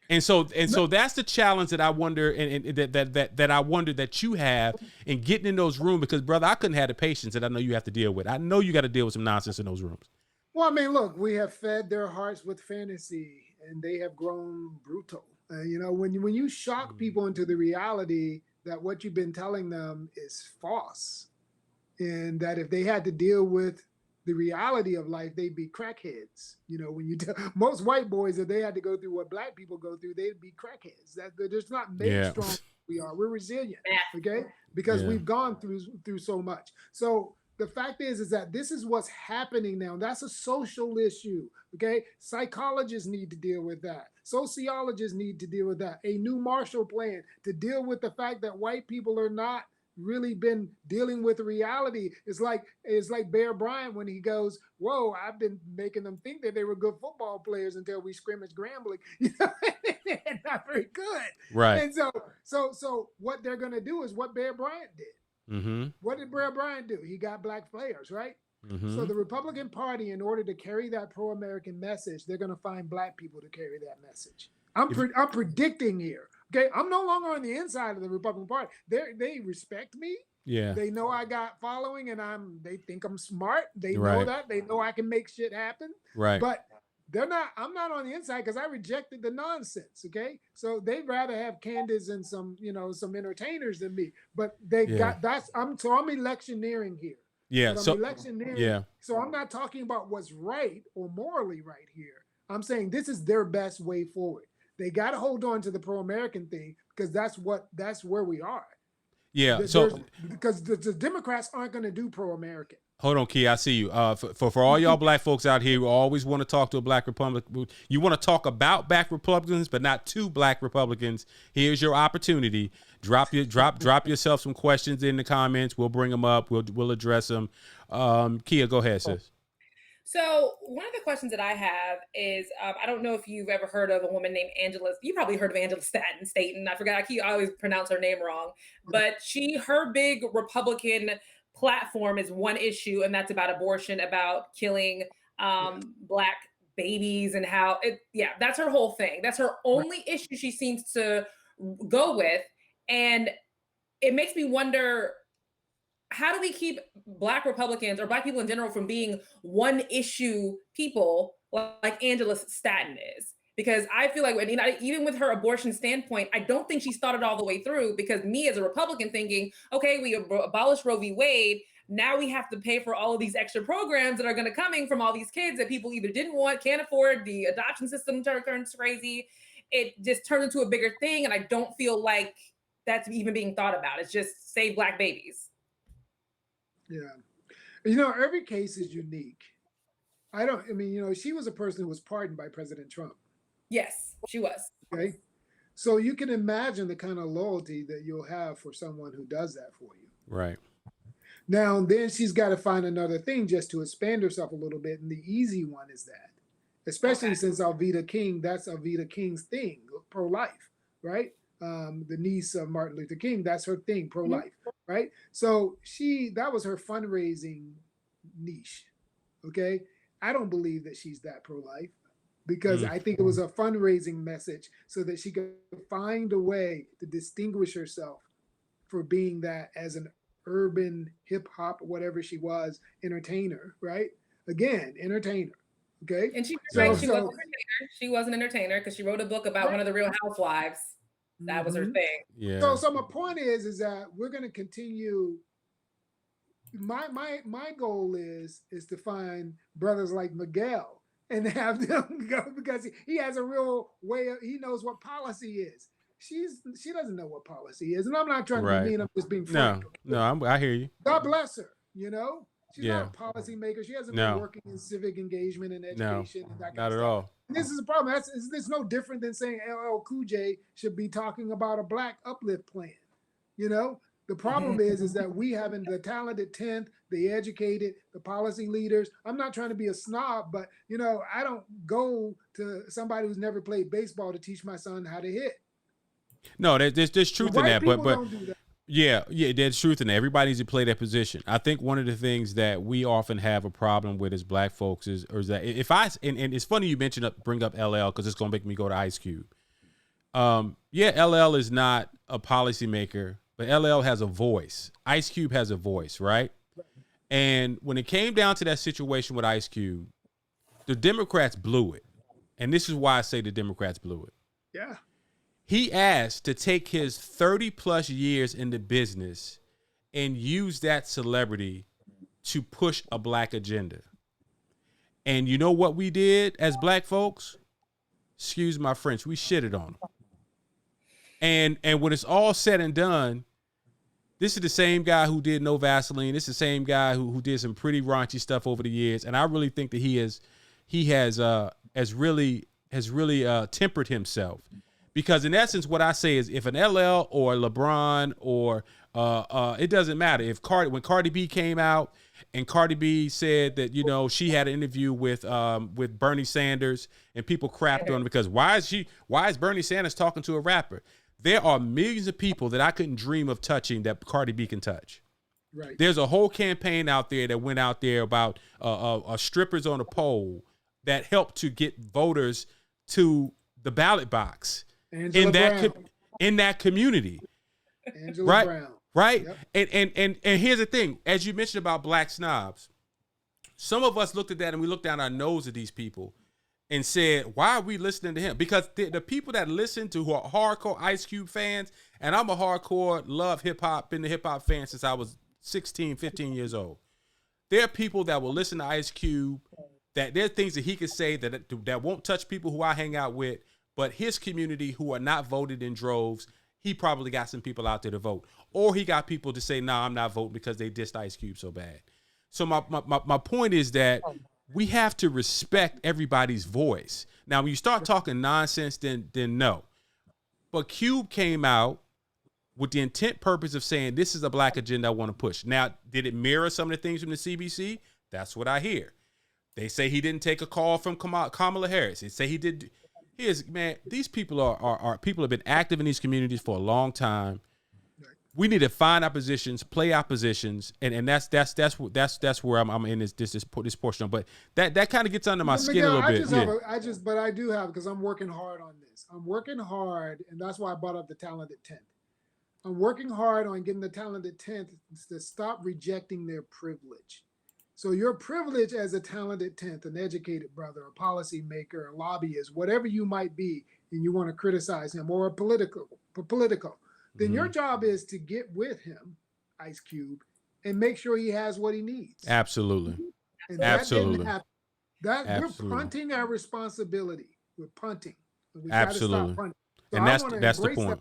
And so that's the challenge that I wonder, and that I wonder that you have in getting in those rooms, because brother, I couldn't have the patience that I know you have to deal with. I know you got to deal with some nonsense in those rooms. Well, I mean, look, we have fed their hearts with fantasy and they have grown brutal. When you shock people into the reality that what you've been telling them is false, and that if they had to deal with the reality of life, they'd be crackheads. When you tell most white boys, if they had to go through what black people go through, they'd be crackheads. That they're just not made strong. We are. We're resilient, okay? Because we've gone through so much. So the fact is that this is what's happening now. That's a social issue, okay? Psychologists need to deal with that. Sociologists need to deal with that. A new Marshall Plan to deal with the fact that white people are not really been dealing with reality. It's like Bear Bryant when he goes, "Whoa, I've been making them think that they were good football players until we scrimmage Grambling." They're not very good, right? And so what they're gonna do is what Bear Bryant did. Mm-hmm. What did Bear Bryant do? He got black players, right? Mm-hmm. So the Republican Party, in order to carry that pro-American message, they're gonna find black people to carry that message. I'm predicting here. Okay, I'm no longer on the inside of the Republican Party. They respect me. Yeah. They know I got following, and they think I'm smart. They know that. They know I can make shit happen. Right. But I'm not on the inside because I rejected the nonsense. Okay. So they'd rather have Candace and some entertainers than me. But I'm electioneering here. Yeah. I'm electioneering. Yeah. So I'm not talking about what's right or morally right here. I'm saying this is their best way forward. They got to hold on to the pro-American thing because that's where we are. Yeah. Because the Democrats aren't going to do pro-American. Hold on, Key. I see you. For all y'all black folks out here who always want to talk to a black Republican, you want to talk about black Republicans, but not to black Republicans. Here's your opportunity. Drop yourself some questions in the comments. We'll bring them up. We'll address them. Kia, go ahead, sis. So one of the questions that I have is, I don't know if you've ever heard of a woman named Angela. You probably heard of Angela Staten. I forgot. I always pronounce her name wrong. But her big Republican platform is one issue, and that's about abortion, about killing black babies, and how that's her whole thing. That's her only issue she seems to go with. And it makes me wonder, how do we keep black Republicans or black people in general from being one issue people like Angela Staten is? Because I feel like, even with her abortion standpoint, I don't think she's thought it all the way through, because me as a Republican thinking, okay, we abolished Roe v. Wade. Now we have to pay for all of these extra programs that are going to coming from all these kids that people either didn't want, can't afford. The adoption system turns crazy. It just turns into a bigger thing. And I don't feel like that's even being thought about. It's just save black babies. Yeah. Every case is unique. She was a person who was pardoned by President Trump. Yes, she was. Okay. So you can imagine the kind of loyalty that you'll have for someone who does that for you. Right. Now, then she's got to find another thing just to expand herself a little bit. And the easy one is that, especially since Alveda King, that's Alveda King's thing, pro-life, right? The niece of Martin Luther King, that's her thing, pro-life, right? So that was her fundraising niche, okay? I don't believe that she's that pro-life, because I think it was a fundraising message so that she could find a way to distinguish herself for being that as an urban hip-hop, whatever she was, entertainer, right? Again, entertainer, okay? And she was an entertainer because she wrote a book about one of the Real Housewives. That was her thing. Yeah. So my point is that we're going to continue. My goal is to find brothers like Miguel and have them go, because he has a real way of, he knows what policy is. She doesn't know what policy is, and I'm not trying to be mean. I'm just being frank. I hear you. God bless her. She's not a policymaker. She hasn't been working in civic engagement and education. And that kind not of at stuff. all. And this is a problem. It's no different than saying LL Cool J should be talking about a black uplift plan. The problem is that we having the talented 10th, the educated, the policy leaders. I'm not trying to be a snob, but I don't go to somebody who's never played baseball to teach my son how to hit. No, there's truth in that, but don't do that. Yeah, there's truth in that. Everybody needs to play their position. I think one of the things that we often have a problem with as black folks is that and it's funny you bring up LL, because it's gonna make me go to Ice Cube. LL is not a policymaker, but LL has a voice. Ice Cube has a voice, right? And when it came down to that situation with Ice Cube, the Democrats blew it. and this is why I say the Democrats blew it. Yeah. He asked to take his 30 plus years in the business and use that celebrity to push a black agenda. And you know what we did as black folks? Excuse my French, we shitted on him. And when it's all said and done, this is the same guy who did No Vaseline. This is the same guy who did some pretty raunchy stuff over the years. And I really think that he has really tempered himself. Because in essence, what I say is if an LL or LeBron or it doesn't matter. When Cardi B came out and Cardi B said that, you know, she had an interview with Bernie Sanders and people crapped on her because why is Bernie Sanders talking to a rapper? There are millions of people that I couldn't dream of touching that Cardi B can touch. Right. There's a whole campaign out there that went out there about strippers on a pole that helped to get voters to the ballot box in that community. Angela right? Brown. Right? Yep. And here's the thing, as you mentioned about black snobs, some of us looked at that and we looked down our nose at these people and said, why are we listening to him? Because the people that listen to who are hardcore Ice Cube fans, and I'm a hardcore love hip hop, been a hip hop fan since I was 16, 15 years old. There are people that will listen to Ice Cube, that there are things that he could say that won't touch people who I hang out with, but his community who are not voted in droves, he probably got some people out there to vote. Or he got people to say, nah, I'm not voting because they dissed Ice Cube so bad. So my point is that we have to respect everybody's voice. Now, when you start talking nonsense, then no. But Cube came out with the intent purpose of saying, this is a black agenda I want to push. Now, did it mirror some of the things from the CBC? That's what I hear. They say he didn't take a call from Kamala Harris. They say he did. Man, these people are people have been active in these communities for a long time. We need to find our positions, play our positions, and that's where I'm in this portion. But that kind of gets under my skin a little bit. But I do have, because I'm working hard on this. I'm working hard, and that's why I brought up the talented 10th. I'm working hard on getting the talented 10th to stop rejecting their privilege. So your privilege as a talented 10th, an educated brother, a policymaker, a lobbyist, whatever you might be, and you want to criticize him or political, then your job is to get with him, Ice Cube, and make sure he has what he needs. Absolutely. And Absolutely. We're punting our responsibility. We're punting. We Absolutely. Stop punting. So and that's the point.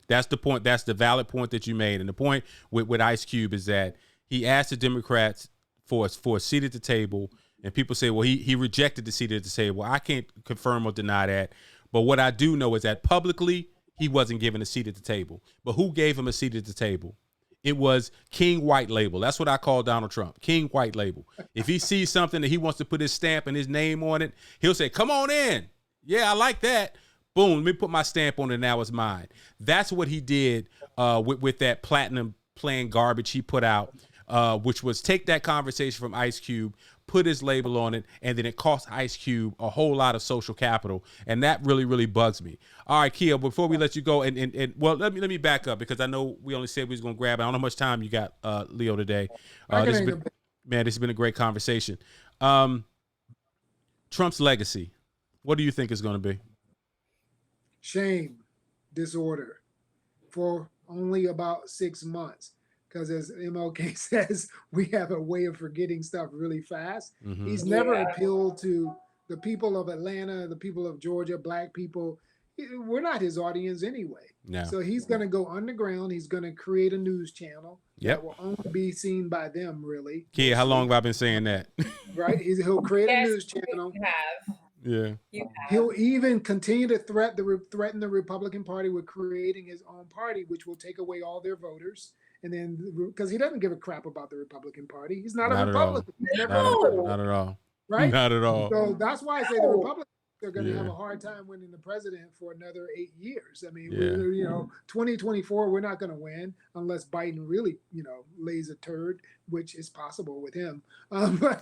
That's the point. That's the valid point that you made. And the point with Ice Cube is that he asked the Democrats for a seat at the table, and people say, well, he rejected the seat at the table. I can't confirm or deny that. But what I do know is that publicly, he wasn't given a seat at the table. But who gave him a seat at the table? It was King White Label. That's what I call Donald Trump, King White Label. If he sees something that he wants to put his stamp and his name on it, he'll say, come on in. Yeah, I like that. Boom, let me put my stamp on it, now it's mine. That's what he did with that platinum playing garbage he put out, which was take that conversation from Ice Cube, put his label on it, and then it cost Ice Cube a whole lot of social capital, and that really, really bugs me. All right, Keon, before we let you go, and well, let me back up, because I know we only said we was going to grab it. I don't know how much time you got, Leo, today. This has been a great conversation. Trump's legacy, what do you think is going to be? Shame, disorder, for only about 6 months. Because as MLK says, we have a way of forgetting stuff really fast. Mm-hmm. He's never appealed to the people of Atlanta, the people of Georgia, black people. We're not his audience anyway. No. So he's going to go underground. He's going to create a news channel that will only be seen by them, really. Kid, how long have I been saying that? Right? He'll create a news channel. Yeah. He'll even continue to threaten the Republican Party with creating his own party, which will take away all their voters. And then, because he doesn't give a crap about the Republican Party. He's not a Republican. Not at all. Right? Not at all. So that's why I say the Republicans are going to have a hard time winning the president for another 8 years. I mean, 2024, we're not going to win unless Biden really, lays a turd, which is possible with him. I don't think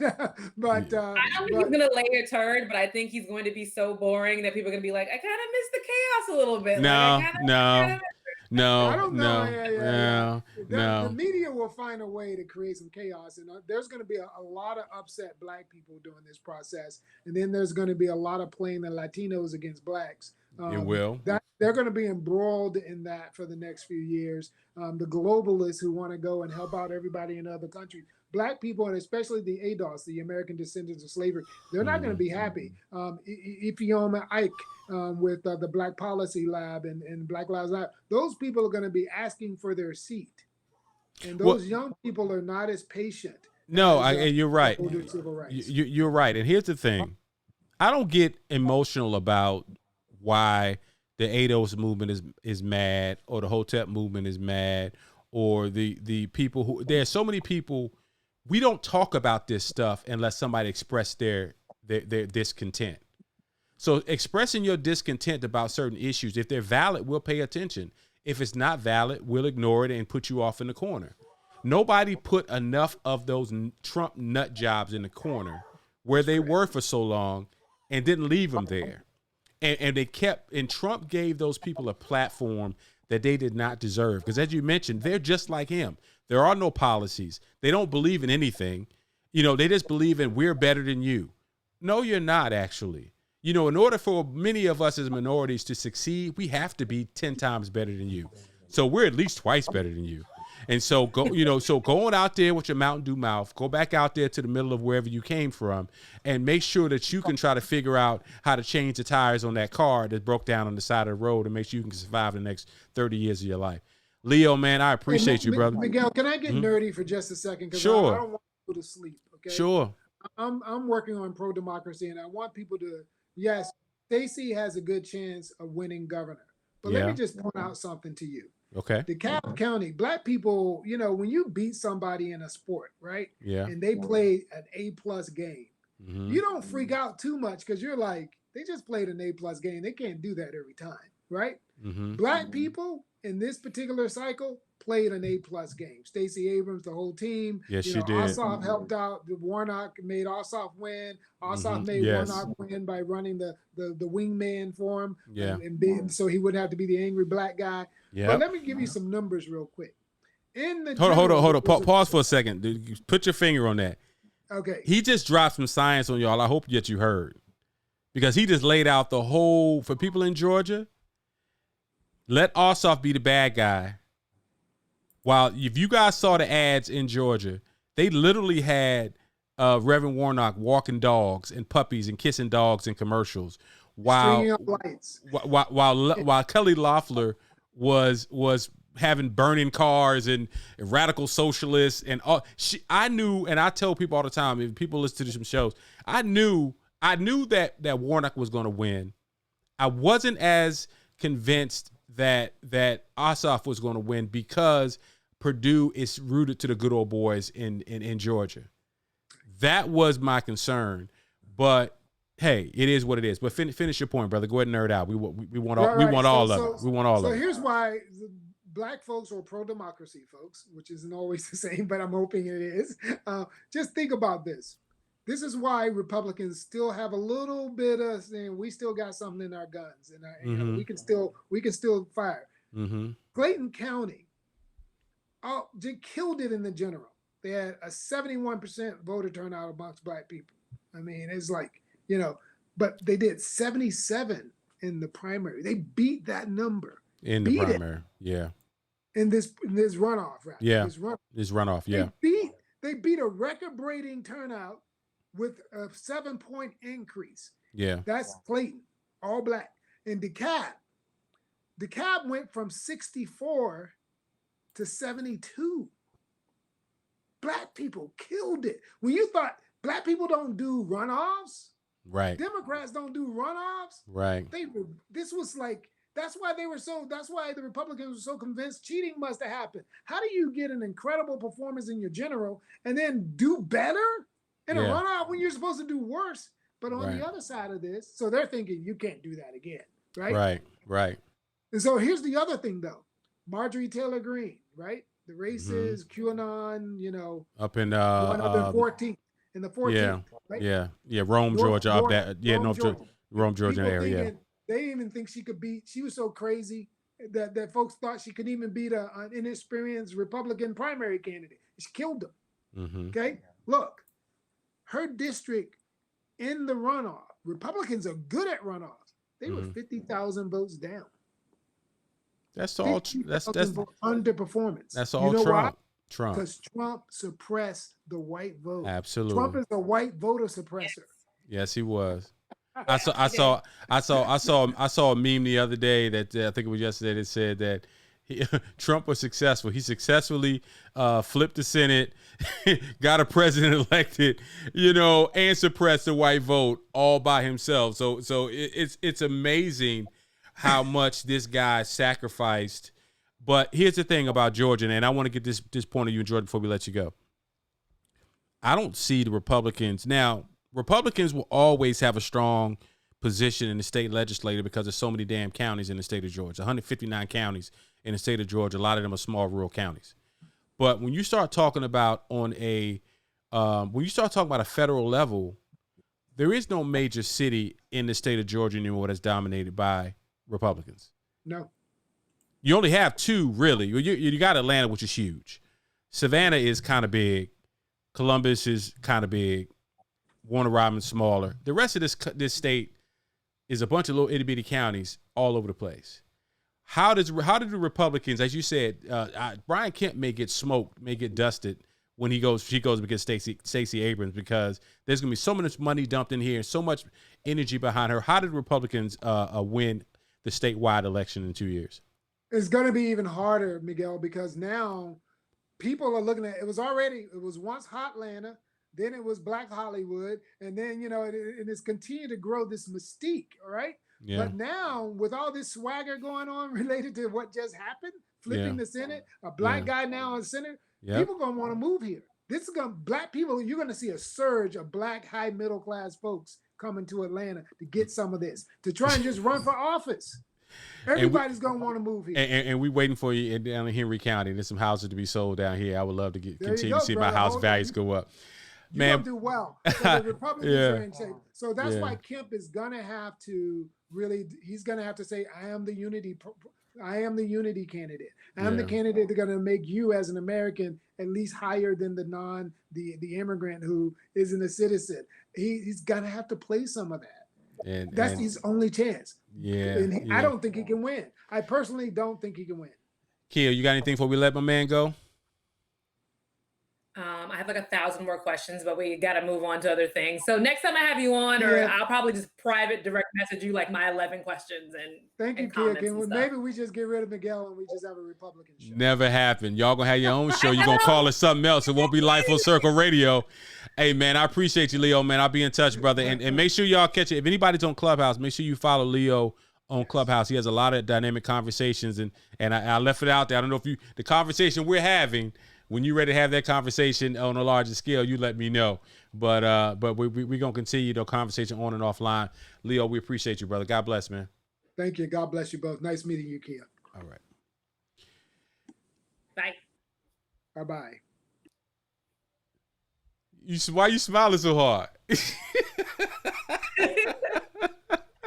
he's going to lay a turd, but I think he's going to be so boring that people are going to be like, I kind of miss the chaos a little bit. No. The No. media will find a way to create some chaos, and there's going to be a lot of upset Black people during this process, and then there's going to be a lot of playing the Latinos against Blacks. It will. That they're going to be embroiled in that for the next few years. The globalists who want to go and help out everybody in other countries, Black people, and especially the ADOS, the American descendants of slavery, they're not going to be happy. Ifioma Ike with the Black Policy Lab and Black Lives Matter, those people are going to be asking for their seat. And those young people are not as patient. No, as, you're right. Civil rights. You're right. And here's the thing. I don't get emotional about why the ADOS movement is mad, or the Hotep movement is mad, or the people who, there's so many people. We don't talk about this stuff unless somebody express their discontent. So expressing your discontent about certain issues, if they're valid, we'll pay attention. If it's not valid, we'll ignore it and put you off in the corner. Nobody put enough of those Trump nut jobs in the corner where they were for so long and didn't leave them there. And they kept, and Trump gave those people a platform that they did not deserve. Because as you mentioned, they're just like him. There are no policies. They don't believe in anything. They just believe in we're better than you. No, you're not, actually. In order for many of us as minorities to succeed, we have to be 10 times better than you. So we're at least twice better than you. And so going out there with your Mountain Dew mouth, go back out there to the middle of wherever you came from and make sure that you can try to figure out how to change the tires on that car that broke down on the side of the road and make sure you can survive the next 30 years of your life. Leo, man, I appreciate you, brother. Miguel, can I get nerdy for just a second? Because Sure. I don't want people to sleep. Okay. Sure. I'm working on pro-democracy, and I want people to, yes, Stacey has a good chance of winning governor. But let me just point out something to you. Okay. DeKalb County, Black people, when you beat somebody in a sport, right? Yeah. And they played an A+ game, Mm-hmm. you don't freak out too much because you're like, they just played an A+ game. They can't do that every time, right? Mm-hmm. Black people in this particular cycle played an A+ game. Stacey Abrams, the whole team. Yes, she did. Ossoff helped out. Warnock made Ossoff win. Ossoff made Warnock win by running the wingman for him. Yeah. And so he wouldn't have to be the angry Black guy. Yeah. But let me give you some numbers real quick. Hold on. Pause for a second. Dude, put your finger on that. Okay. He just dropped some science on y'all. I hope that you heard. Because he just laid out the whole, for people in Georgia, let Ossoff be the bad guy. While if you guys saw the ads in Georgia, they literally had Reverend Warnock walking dogs and puppies and kissing dogs in commercials. While Kelly Loeffler was having burning cars and radical socialists and all. I knew, and I tell people all the time, if people listen to some shows, I knew that Warnock was going to win. I wasn't as convinced that Ossoff was going to win because Purdue is rooted to the good old boys in Georgia. That was my concern, but hey, it is what it is. But finish your point, brother. Go ahead and nerd out. We want all of it. We want all of it. So here's why Black folks are pro-democracy, folks, which isn't always the same, but I'm hoping it is. Just think about this. This is why Republicans still have a little bit of saying we still got something in our guns, and we can still fire. Mm-hmm. Clayton County, they killed it in the general. They had a 71% voter turnout amongst Black people. I mean, it's like, but they did 77 in the primary. They beat that number in the primary. Yeah. In this runoff, right? Yeah. This runoff. Yeah. They beat a record-breaking turnout with a 7-point increase. Yeah. That's Clayton, all Black. And DeKalb went from 64 to 72. Black people killed it. When you thought Black people don't do runoffs, right? Democrats don't do runoffs, right? That's why the Republicans were so convinced cheating must have happened. How do you get an incredible performance in your general and then do better in a runoff when you're supposed to do worse? But on the other side of this, so they're thinking you can't do that again, right? Right. And so here's the other thing, though. Marjorie Taylor Greene, right? The races, QAnon, up in 14th, in the 14th, right? Yeah, Rome, Georgia, up that, Rome, Georgia area. They didn't even think she could beat. She was so crazy. that folks thought she could even beat an inexperienced Republican primary candidate. She killed them. Mm-hmm. Okay, look, her district in the runoff, Republicans are good at runoffs. They were 50,000 votes down. That's all. That's underperformance. That's all. You know Trump. Why? Trump. Because Trump suppressed the white vote. Absolutely. Trump is a white voter suppressor. Yes, he was. I saw a meme the other day that I think it was yesterday that said that Trump was successful. He successfully flipped the Senate, got a president elected, and suppressed the white vote all by himself. So it's amazing how much this guy sacrificed. But here's the thing about Georgia, and I want to get this point of view in Georgia before we let you go. I don't see the Republicans. Now, Republicans will always have a strong position in the state legislature because there's so many damn counties in the state of Georgia, 159 counties in the state of Georgia. A lot of them are small rural counties. But when you start talking about a federal level, there is no major city in the state of Georgia anymore that's dominated by Republicans. No. You only have two, really. You got Atlanta, which is huge. Savannah is kind of big. Columbus is kind of big. Warner Robins smaller. The rest of this state is a bunch of little itty bitty counties all over the place. How did the Republicans, as you said, Brian Kemp may get smoked, may get dusted when she goes against Stacey Abrams, because there's gonna be so much money dumped in here and so much energy behind her. How did Republicans win the statewide election in 2 years? It's going to be even harder, Miguel, because now people are looking at it. It was once Hotlanta, then it was Black Hollywood, and then it's continued to grow this mystique. All right. Yeah. But now, with all this swagger going on related to what just happened, flipping the Senate, a black guy now in Senate, people gonna want to move here. This is black people. You're gonna see a surge of black high middle class folks coming to Atlanta to get some of this, to try and just run for office. Everybody's gonna want to move here, and we waiting for you down in Henry County. There's some houses to be sold down here. I would love to continue to see my house values go up. You're gonna do well. So the Republicans are in shape. So that's why Kemp is gonna have to he's gonna have to say, I am the unity candidate. I'm the candidate that's gonna make you as an American at least higher than the immigrant who isn't a citizen. He's gonna have to play some of that. And that's his only chance. I don't think he can win. I personally don't think he can win. Keon, you got anything before we let my man go? I have like 1,000 more questions, but we got to move on to other things. So next time I have you on, or I'll probably just direct message you like my 11 questions and thank you, Keon. Maybe we just get rid of Miguel and we just have a Republican show. Never happened. Y'all gonna have your own show. You're gonna call it something else. It won't be Life Full Circle Radio. Hey man, I appreciate you, Leo. Man, I'll be in touch, brother. And make sure y'all catch it. If anybody's on Clubhouse, make sure you follow Leo on Clubhouse. He has a lot of dynamic conversations, and I left it out there. I don't know if the conversation we're having. When you're ready to have that conversation on a larger scale, you let me know. But we're going to continue the conversation on and offline. Leo, we appreciate you, brother. God bless, man. Thank you. God bless you both. Nice meeting you, Keon. All right. Bye. Bye-bye. Why are you smiling so hard? It's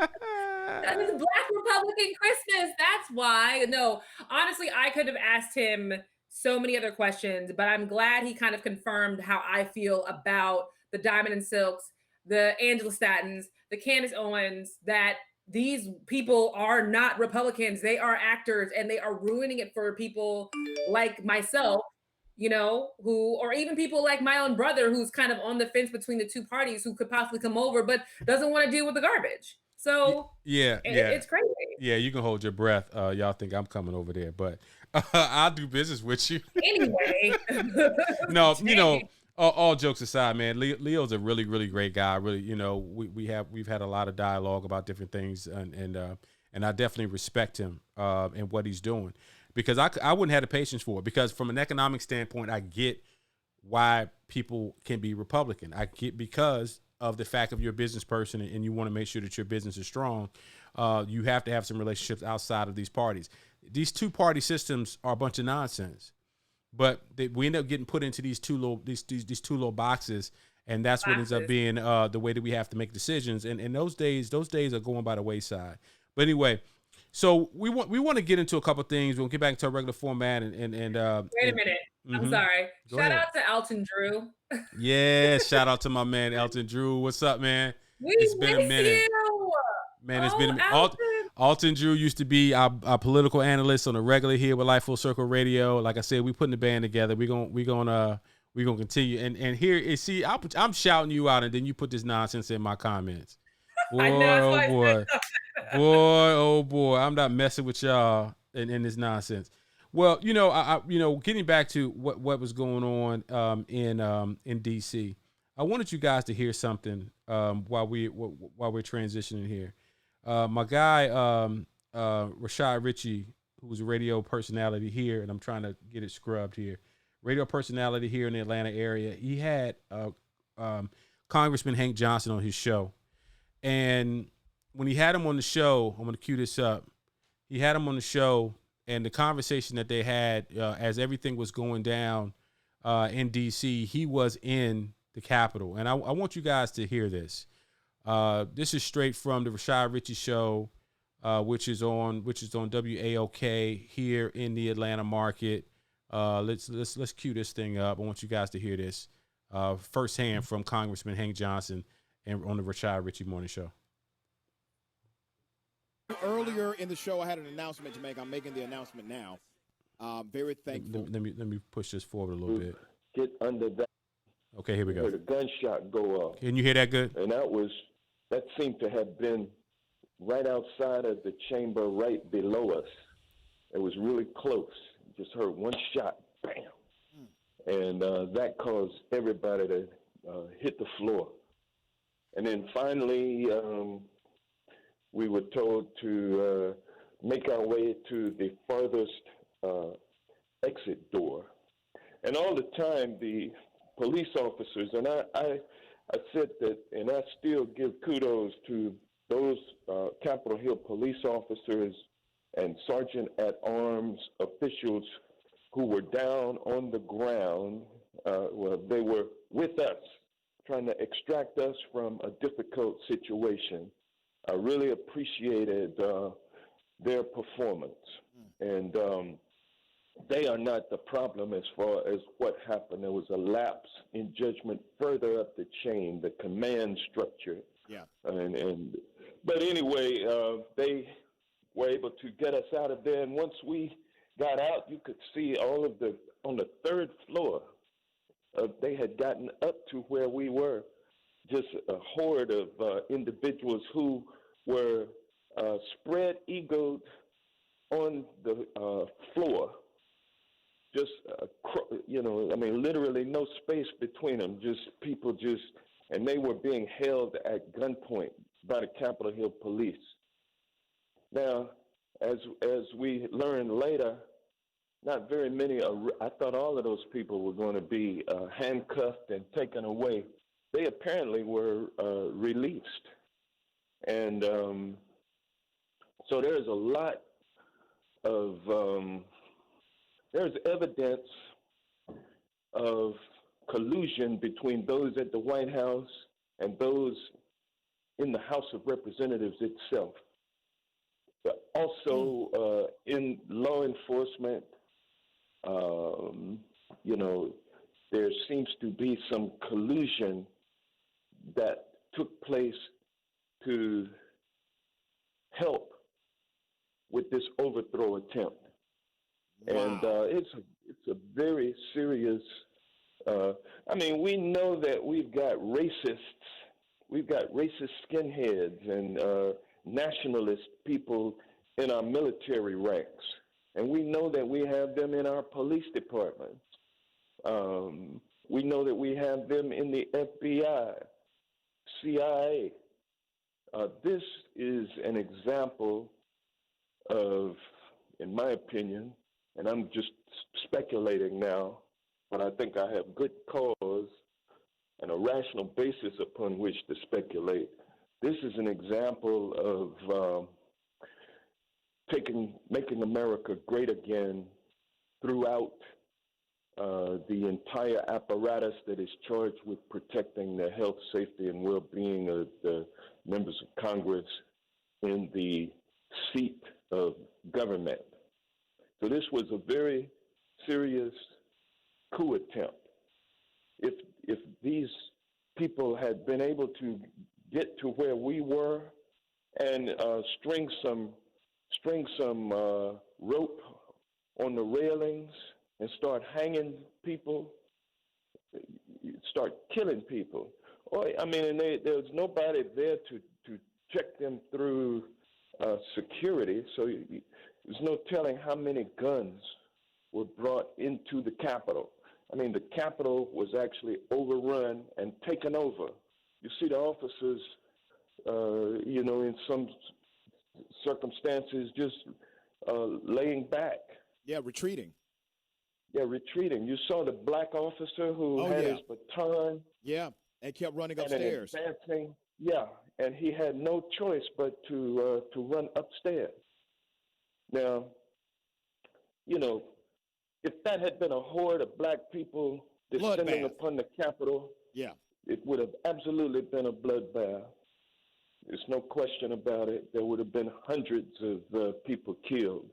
Black Republican Christmas. That's why. No, honestly, I could have asked him so many other questions, but I'm glad he kind of confirmed how I feel about the Diamond and Silks, the Angela Statons, the Candace Owens, that these people are not Republicans. They are actors, and they are ruining it for people like myself, or even people like my own brother, who's kind of on the fence between the two parties, who could possibly come over, but doesn't want to deal with the garbage. So it's crazy. Yeah, you can hold your breath. Y'all think I'm coming over there, but I'll do business with you. Anyway. No, all jokes aside, man, Leo's a really, really great guy. Really, we've had a lot of dialogue about different things, and I definitely respect him and what he's doing, because I wouldn't have the patience for it, because from an economic standpoint, I get why people can be Republican. I get, because of the fact of you're a business person and you want to make sure that your business is strong, you have to have some relationships outside of these parties. These two-party systems are a bunch of nonsense, but we end up getting put into these two little boxes, and that's what ends up being the way that we have to make decisions. And those days are going by the wayside. But anyway, So we want to get into a couple things. We'll get back into our regular format Wait a minute. I'm sorry. Go Shout ahead. out to Alton Drew. Yeah, shout out to my man Elton Drew. What's up, man? It's been a minute. Man, it's been a minute. Alton Drew used to be our political analyst on the regular here with Life Full Circle Radio. Like I said, we putting the band together. We're gonna continue. And here, see, I'm shouting you out, and then you put this nonsense in my comments. Boy, I know, oh boy, oh boy, I'm not messing with y'all in this nonsense. Well, I getting back to what was going on in DC. I wanted you guys to hear something while we're transitioning here. My guy Rashad Ritchie, who's a radio personality here, and I'm trying to get it scrubbed here. Radio personality here in the Atlanta area. He had Congressman Hank Johnson on his show, and when he had him on the show, I'm going to cue this up. He had him on the show, and the conversation that they had as everything was going down in D.C., he was in the Capitol. And I want you guys to hear this. This is straight from the Rashad Ritchie show, which is on WAOK here in the Atlanta market. Let's cue this thing up. I want you guys to hear this firsthand from Congressman Hank Johnson and on the Rashad Ritchie Morning Show. Earlier in the show, I had an announcement to make. I'm making the announcement now. Very thankful. Let me push this forward a little bit. Get under that. Okay, here we go. Heard a gunshot go off. Can you hear that good? And that seemed to have been right outside of the chamber, right below us. It was really close. Just heard one shot, bam, and that caused everybody to hit the floor. And then finally, we were told to make our way to the farthest exit door. And all the time, the police officers, and I said that, and I still give kudos to those Capitol Hill police officers and sergeant at arms officials who were down on the ground. They were with us, trying to extract us from a difficult situation. I really appreciated their performance. And they are not the problem as far as what happened. There was a lapse in judgment further up the chain, the command structure. Yeah. But anyway, they were able to get us out of there. And once we got out, you could see on the third floor, they had gotten up to where we were, just a horde of individuals who were spread-eagled on the floor. Just, literally no space between them, just people and they were being held at gunpoint by the Capitol Hill police. Now, as we learned later, not very many, I thought all of those people were going to be handcuffed and taken away. They apparently were released. And so there's a lot of, there's evidence of collusion between those at the White House and those in the House of Representatives itself. But also in law enforcement, there seems to be some collusion that took place to help with this overthrow attempt. Wow. And it's a very serious, we know that we've got racist skinheads and nationalist people in our military ranks. And we know that we have them in our police departments. We know that we have them in the FBI, CIA. This is an example of, in my opinion, and I'm just speculating now, but I think I have good cause and a rational basis upon which to speculate. This is an example of making America great again throughout the entire apparatus that is charged with protecting the health, safety, and well-being of the members of Congress in the seat of government. So this was a very serious coup attempt. If these people had been able to get to where we were and string some rope on the railings and start hanging people, start killing people. Or I mean, and there was nobody there to check them through security. So there's no telling how many guns were brought into the Capitol. I mean, the Capitol was actually overrun and taken over. You see the officers, in some circumstances, just laying back. Yeah, retreating. Yeah, retreating. You saw the black officer who had his baton. Yeah, and kept running upstairs. And advancing. Yeah, and he had no choice but to run upstairs. Now, if that had been a horde of black people descending upon the Capitol, it would have absolutely been a bloodbath. There's no question about it. There would have been hundreds of people killed.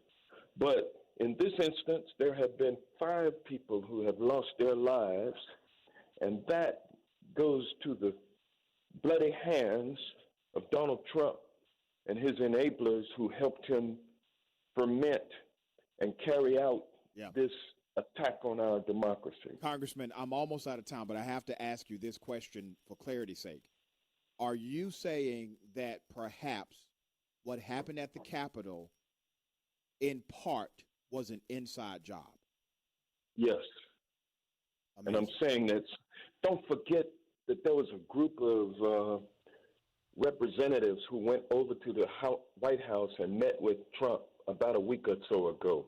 But in this instance, there have been 5 people who have lost their lives, and that goes to the bloody hands of Donald Trump and his enablers who helped him ferment and carry out this attack on our democracy. Congressman, I'm almost out of time, but I have to ask you this question for clarity's sake. Are you saying that perhaps what happened at the Capitol in part was an inside job? Yes. Amazing. And I'm saying that, don't forget that there was a group of representatives who went over to the White House and met with Trump about a week or so ago.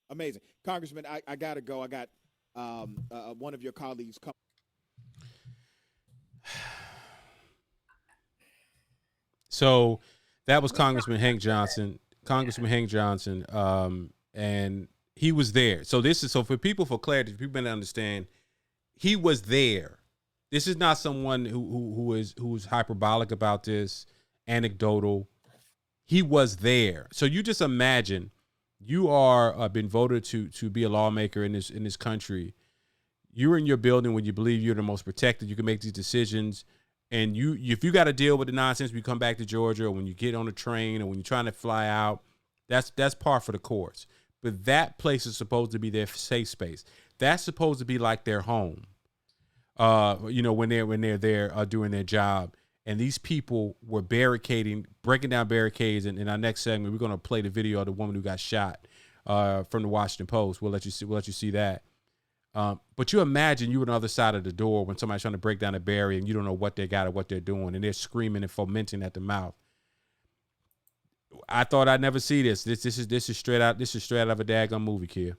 Amazing. Congressman, I got to go. I got one of your colleagues come. So that was Congressman Hank Johnson. And he was there. So for people, for clarity, for people to understand, he was there. This is not someone who's hyperbolic about this, anecdotal. He was there. So you just imagine you are been voted to be a lawmaker in this country. You're in your building when you believe you're the most protected. You can make these decisions. And if you got to deal with the nonsense when you come back to Georgia, or when you get on a train, or when you're trying to fly out, that's par for the course. But that place is supposed to be their safe space. That's supposed to be like their home. When they're there doing their job. And these people were breaking down barricades. And in our next segment, we're going to play the video of the woman who got shot from the Washington Post. We'll let you see that. But you imagine you on the other side of the door when somebody's trying to break down a barrier and you don't know what they got or what they're doing, and they're screaming and fomenting at the mouth. I thought I'd never see this. This is straight out. This is straight out of a daggone movie, kid.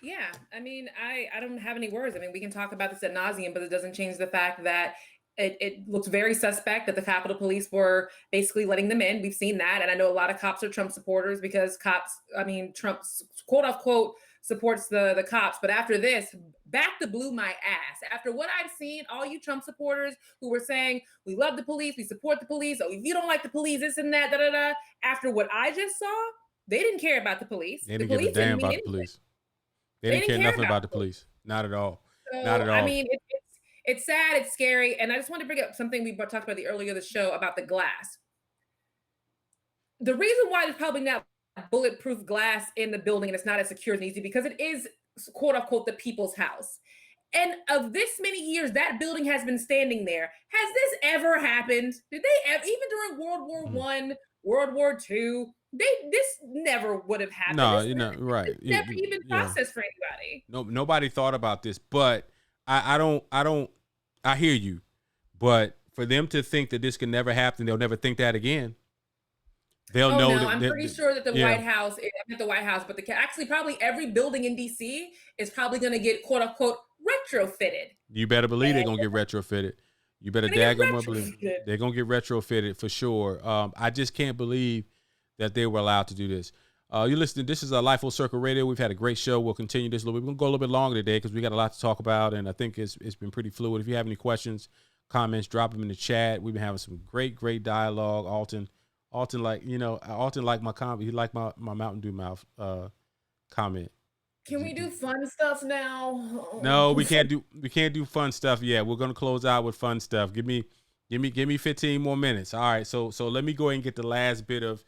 Yeah, I mean, I don't have any words. I mean, we can talk about this ad nauseum, but it doesn't change the fact that it looks very suspect that the Capitol Police were basically letting them in. We've seen that. And I know a lot of cops are Trump supporters because Trump, quote unquote, supports the cops. But after this, back to blew my ass. After what I've seen, all you Trump supporters who were saying, we love the police, we support the police, oh, if you don't like the police, this and that, da-da-da. After what I just saw, they didn't care about the police. They didn't give a damn about the police. They didn't care nothing about the police. Not at all. So, not at all. I mean, it's sad, it's scary. And I just want to bring up something we talked about earlier in the show about the glass. The reason why there's probably not bulletproof glass in the building and it's not as secure as it needs to be because it is, quote unquote, the people's house. And of this many years, that building has been standing there. Has this ever happened? Did they ever, even during World War I, World War II, this never would have happened. No, right. It's never even processed for anybody. No, nobody thought about this, but I hear you, but for them to think that this can never happen, they'll never think that again. They'll know. No, I'm pretty sure that the White House, not the White House, but actually probably every building in DC is probably going to get quote unquote retrofitted. You better believe they're going to get retrofitted. You better daggone believe they're going to get retrofitted for sure. I just can't believe that they were allowed to do this. You're listening. This is a Life Full Circle Radio. We've had a great show. We'll continue this a little bit. We're going to go a little bit longer today because we got a lot to talk about, and I think it's been pretty fluid. If you have any questions, comments, drop them in the chat. We've been having some great dialogue. Alton like, Alton like my comment. He liked my Mountain Dew mouth comment. Can we do fun stuff now? No, we can't do fun stuff yet. We're gonna close out with fun stuff. Give me 15 more minutes. All right, so let me go ahead and get the last bit of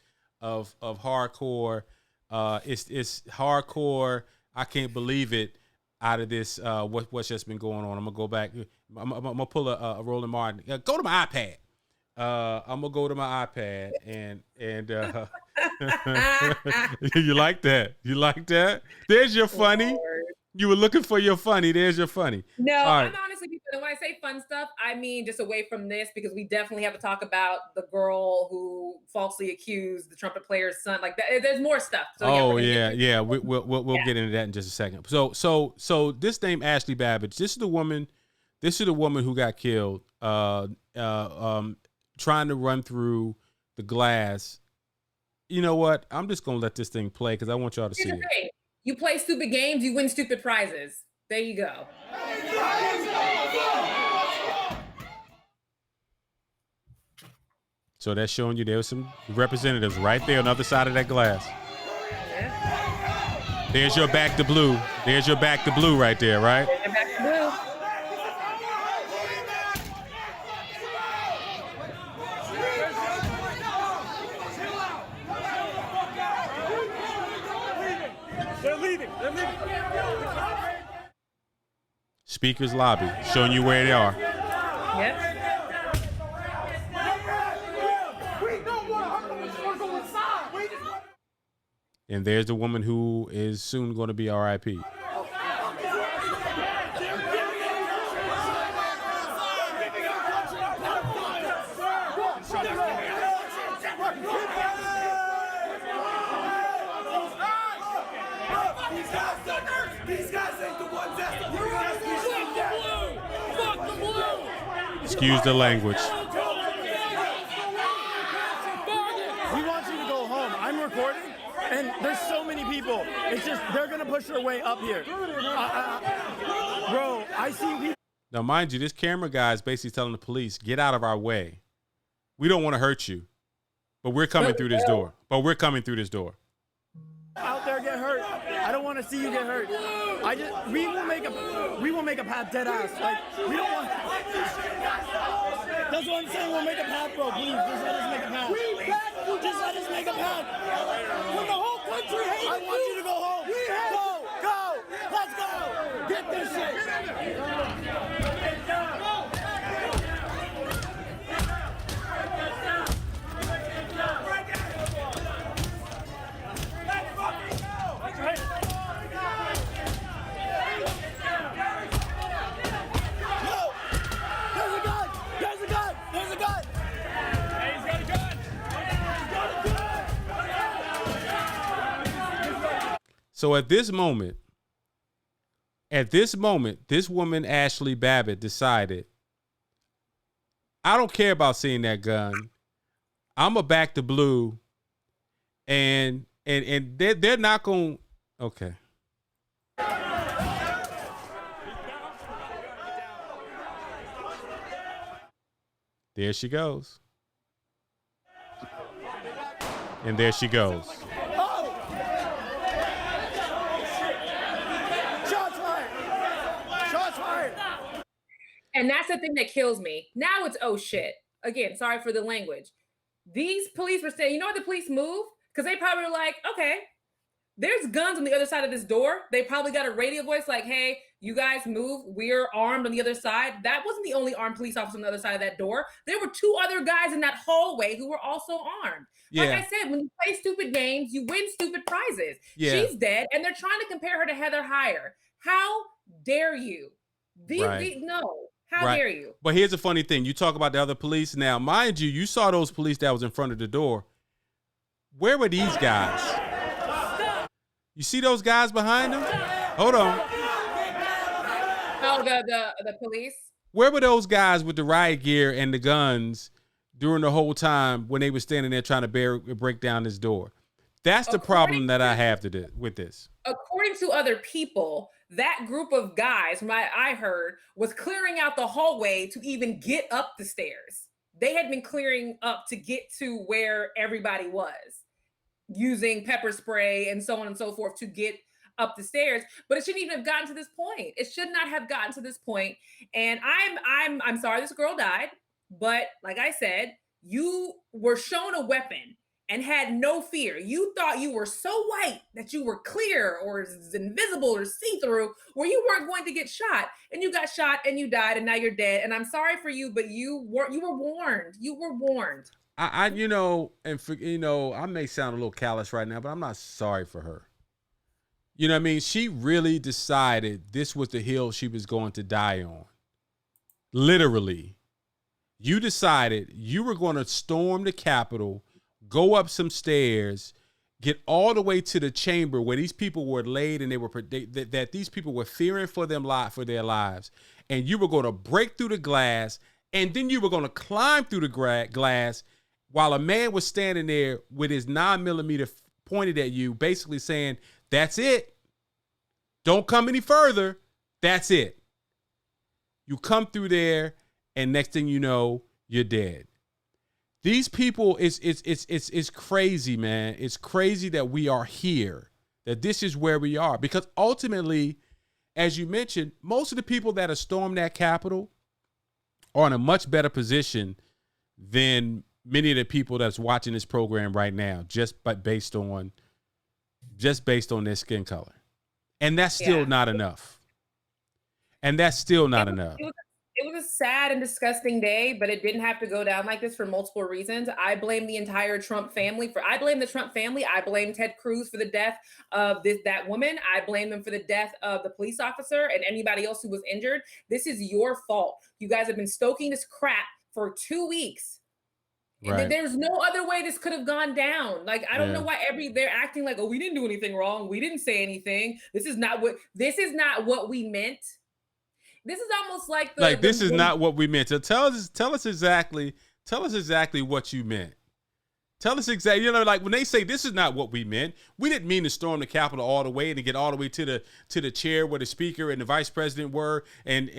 hardcore. It's hardcore. I can't believe it. Out of this, what's just been going on. I'm gonna go back. I'm gonna pull a Roland Martin. Go to my iPad. I'm gonna go to my iPad and you like that? You like that? There's your funny. Lord. You were looking for your funny. There's your funny. No, right. I'm honestly, when I say fun stuff, I mean just away from this, because we definitely have to talk about the girl who falsely accused the trumpet player's son. Like that, there's more stuff. So yeah. We'll get into that in just a second. So this name Ashley Babbitt. This is the woman who got killed. Trying to run through the glass. You know what? I'm just gonna let this thing play because I want y'all to see it. Thing. You play stupid games, you win stupid prizes. There you go. So that's showing you there were some representatives right there on the other side of that glass. Yeah. There's your back to blue. There's your back to blue right there, right? There's your back to blue. Speaker's lobby, showing you where they are. Yep. And there's the woman who is soon going to be RIP. Excuse the language. We want you to go home. I'm recording, and there's so many people. It's just they're gonna push their way up here. Bro, I see people. Now, mind you, this camera guy is basically telling the police, get out of our way. We don't want to hurt you, but we're coming through this door. Out there get hurt. I don't want to see you get hurt. We will make a path dead ass. Like, we don't want. That's what I'm saying. We'll make a path, bro. Please, just let us make a path. Just let us make a path. When the whole country hates you, I want you to go home. Go. Let's go. Get this shit. So at this moment, this woman, Ashley Babbitt, decided, I don't care about seeing that gun. I'm a back to blue. And they're not going, okay. There she goes. And there she goes. And that's the thing that kills me. Now it's, oh shit. Again, sorry for the language. These police were saying, you know what the police move? Because they probably were like, okay, there's guns on the other side of this door. They probably got a radio voice like, hey, you guys move. We're armed on the other side. That wasn't the only armed police officer on the other side of that door. There were two other guys in that hallway who were also armed. Yeah. Like I said, when you play stupid games, you win stupid prizes. Yeah. She's dead, and they're trying to compare her to Heather Heyer. How dare you? No. How dare you? But here's the funny thing. You talk about the other police. Now, mind you, you saw those police that was in front of the door. Where were these guys? You see those guys behind them? Hold on. Oh, the police? Where were those guys with the riot gear and the guns during the whole time when they were standing there trying to break down this door? That's the problem that I have with this. According to other people, that group of guys, from what I heard, was clearing out the hallway to even get up the stairs. They had been clearing up to get to where everybody was, using pepper spray and so on and so forth to get up the stairs. But it shouldn't even have gotten to this point. It should not have gotten to this point. And I'm sorry this girl died, but like I said, you were shown a weapon and had no fear. You thought you were so white that you were clear or invisible or see-through, where you weren't going to get shot, and you got shot and you died, and now you're dead. And I'm sorry for you, but you were warned. You were warned. I I may sound a little callous right now, but I'm not sorry for her. You know what I mean? She really decided this was the hill she was going to die on. Literally. You decided you were going to storm the Capitol, go up some stairs, get all the way to the chamber where these people were laid, and they were that these people were fearing for their lives, and you were going to break through the glass, and then you were going to climb through the glass while a man was standing there with his 9mm pointed at you, basically saying, "That's it. Don't come any further. That's it." You come through there, and next thing you know, you're dead. These people, it's crazy, man. It's crazy that we are here, that this is where we are. Because ultimately, as you mentioned, most of the people that have stormed that Capitol are in a much better position than many of the people that's watching this program right now, just based on their skin color. And that's still not enough. And that's still not enough. It was a sad and disgusting day, but it didn't have to go down like this for multiple reasons. I blame the entire Trump family I blame the Trump family. I blame Ted Cruz for the death of that woman. I blame them for the death of the police officer and anybody else who was injured. This is your fault. You guys have been stoking this crap for 2 weeks. Right. There's no other way this could have gone down. Like, I don't know why they're acting like, oh, we didn't do anything wrong. We didn't say anything. This is not what we meant. This is almost like this is not what we meant. So tell us exactly what you meant. Tell us exactly, like when they say this is not what we meant, we didn't mean to storm the Capitol all the way and to get all the way to the chair where the speaker and the vice president were, and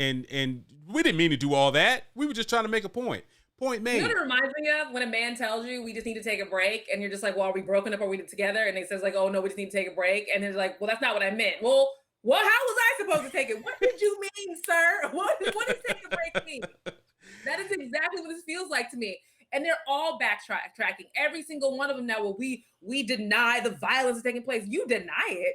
we didn't mean to do all that. We were just trying to make a point. Point made. You know what it reminds me of? When a man tells you we just need to take a break, and you're just like, well, are we broken up or are we together? And he says like, oh no, we just need to take a break. And they're like, well, that's not what I meant. Well, how was I supposed to take it? What did you mean, sir? What does take a break mean? That is exactly what this feels like to me. And they're all backtracking. Every single one of them now. Well, we deny the violence that's taking place. You deny it.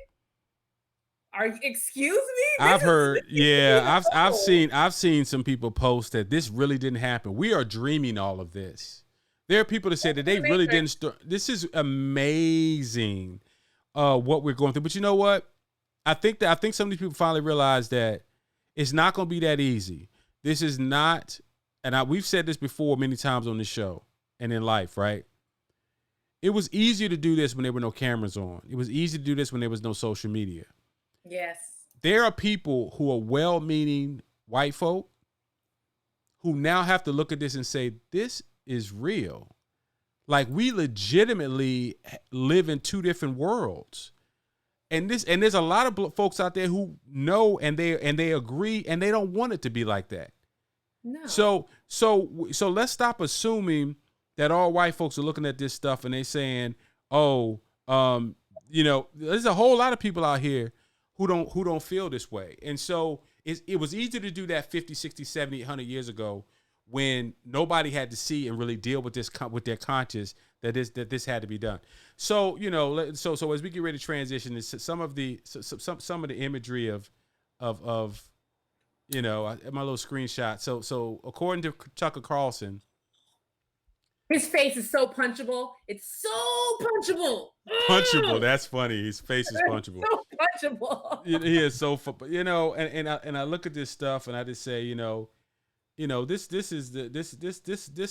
Excuse me? I've heard, I've seen some people post that this really didn't happen. We are dreaming all of this. There are people that say that they really didn't this is amazing what we're going through. But you know what? I think some of these people finally realize that it's not going to be that easy. This is not, and we've said this before many times on this show and in life, right? It was easier to do this when there were no cameras on. It was easy to do this when there was no social media. Yes. There are people who are well-meaning white folk who now have to look at this and say, this is real. Like, we legitimately live in two different worlds. And there's a lot of folks out there who know and they agree, and they don't want it to be like that. No. So let's stop assuming that all white folks are looking at this stuff and they saying, oh, there's a whole lot of people out here who don't feel this way. And so it was easier to do that 50, 60, 70, 100 years ago when nobody had to see and really deal with this with their conscience that this had to be done. So, so as we get ready to transition, some of the imagery of my little screenshot. So according to Tucker Carlson, his face is so punchable. It's so punchable. Punchable. That's funny. His face is punchable. So punchable. He is so, and I look at this stuff and I just say, this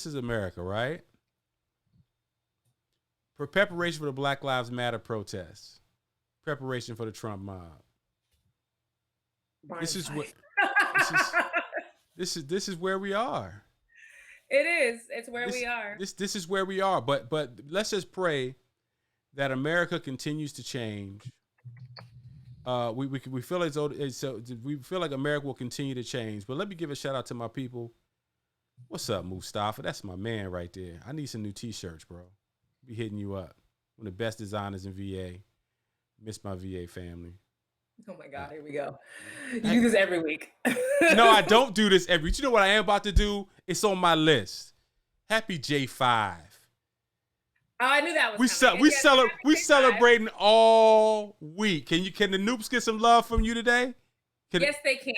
is America, right? For preparation for the Black Lives Matter protests, preparation for the Trump mob. This is where we are. It is. It's where we are. This is where we are. But let's just pray that America continues to change, we feel as though we feel like America will continue to change. But let me give a shout out to my people. What's up, Mustafa? That's my man right there. I need some new T-shirts, bro. Be hitting you up. One of the best designers in VA. Miss my VA family. Oh my God, here we go. You do this every week. No, I don't do this every week. You know what I am about to do? It's on my list. Happy J5. Oh, I knew that was We celebrating all week. Can the Noops get some love from you today? Yes, they can.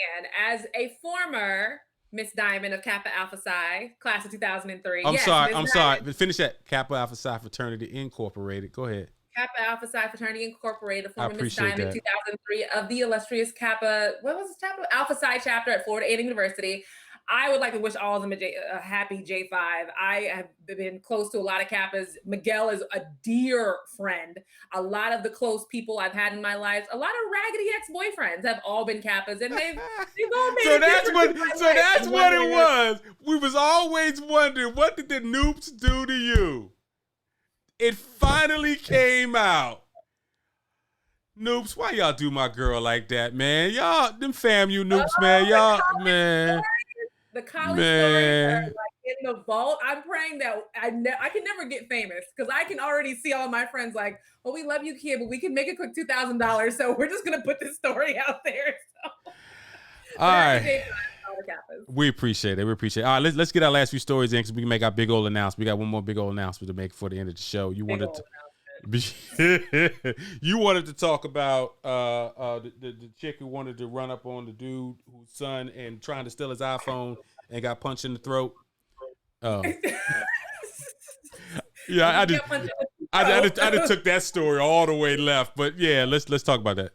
As a former Miss Diamond of Kappa Alpha Psi, class of 2003. I'm sorry. Finish that. Kappa Alpha Psi Fraternity Incorporated. Go ahead. Kappa Alpha Psi Fraternity Incorporated, former Miss appreciate Diamond, 2003 of the illustrious Kappa. What was this chapter? Alpha Psi chapter at Florida A&M University. I would like to wish all of them a happy J5. I have been close to a lot of Kappas. Miguel is a dear friend. A lot of the close people I've had in my life, a lot of raggedy ex-boyfriends have all been Kappas, and they've all made So that's what it was. We was always wondering, what did the Noops do to you? It finally came out. Noops, why y'all do my girl like that, man? Y'all, them FAMU Noops, man. Y'all, man. The college stories are like in the vault. I'm praying that I can never get famous because I can already see all my friends like, well, we love you, kid, but we can make a quick $2,000. So we're just going to put this story out there. So. All right. We appreciate it. All right, let's get our last few stories in because we can make our big old announcement. We got one more big old announcement to make before the end of the show. You wanted to talk about the chick who wanted to run up on the dude whose son and trying to steal his iPhone and got punched in the throat. Yeah, I just took that story all the way left. But yeah, let's talk about that.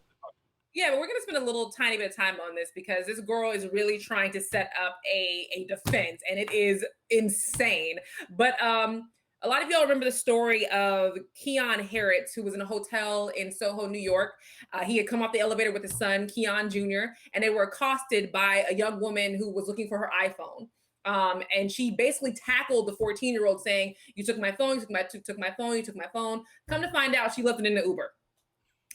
Yeah, but we're gonna spend a little tiny bit of time on this because this girl is really trying to set up a defense, and it is insane. But a lot of y'all remember the story of Keon Harris, who was in a hotel in Soho, New York. He had come off the elevator with his son, Keon Jr., and they were accosted by a young woman who was looking for her iPhone. And she basically tackled the 14-year-old saying, you took my phone, you took my phone, you took my phone. Come to find out, she left it in the Uber.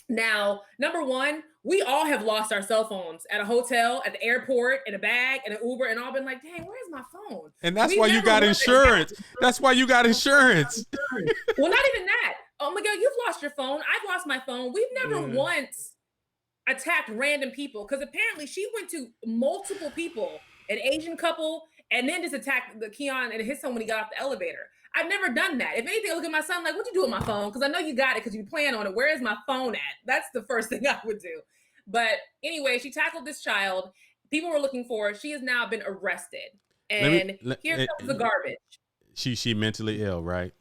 Now, number one, we all have lost our cell phones at a hotel, at the airport, in a bag, in an Uber, and all been like, dang, where's my phone? And that's why you got insurance. That's why you got insurance. Well, not even that. Oh my God, you've lost your phone. I've lost my phone. We've never once attacked random people because apparently she went to multiple people, an Asian couple, and then just attacked the Keon and his son when he got off the elevator. I've never done that. If anything, I look at my son like, what you do with my phone? Because I know you got it because you plan on it. Where is my phone at? That's the first thing I would do. But anyway, she tackled this child. People were looking for her. She has now been arrested. And here comes the garbage. She mentally ill, right?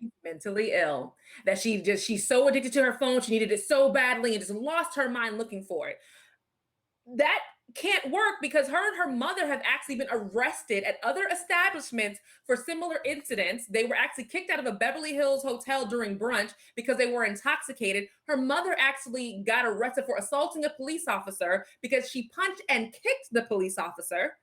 She's mentally ill. That she's so addicted to her phone. She needed it so badly and just lost her mind looking for it. That can't work because her and her mother have actually been arrested at other establishments for similar incidents. They were actually kicked out of a Beverly Hills hotel during brunch because they were intoxicated. Her mother actually got arrested for assaulting a police officer because she punched and kicked the police officer.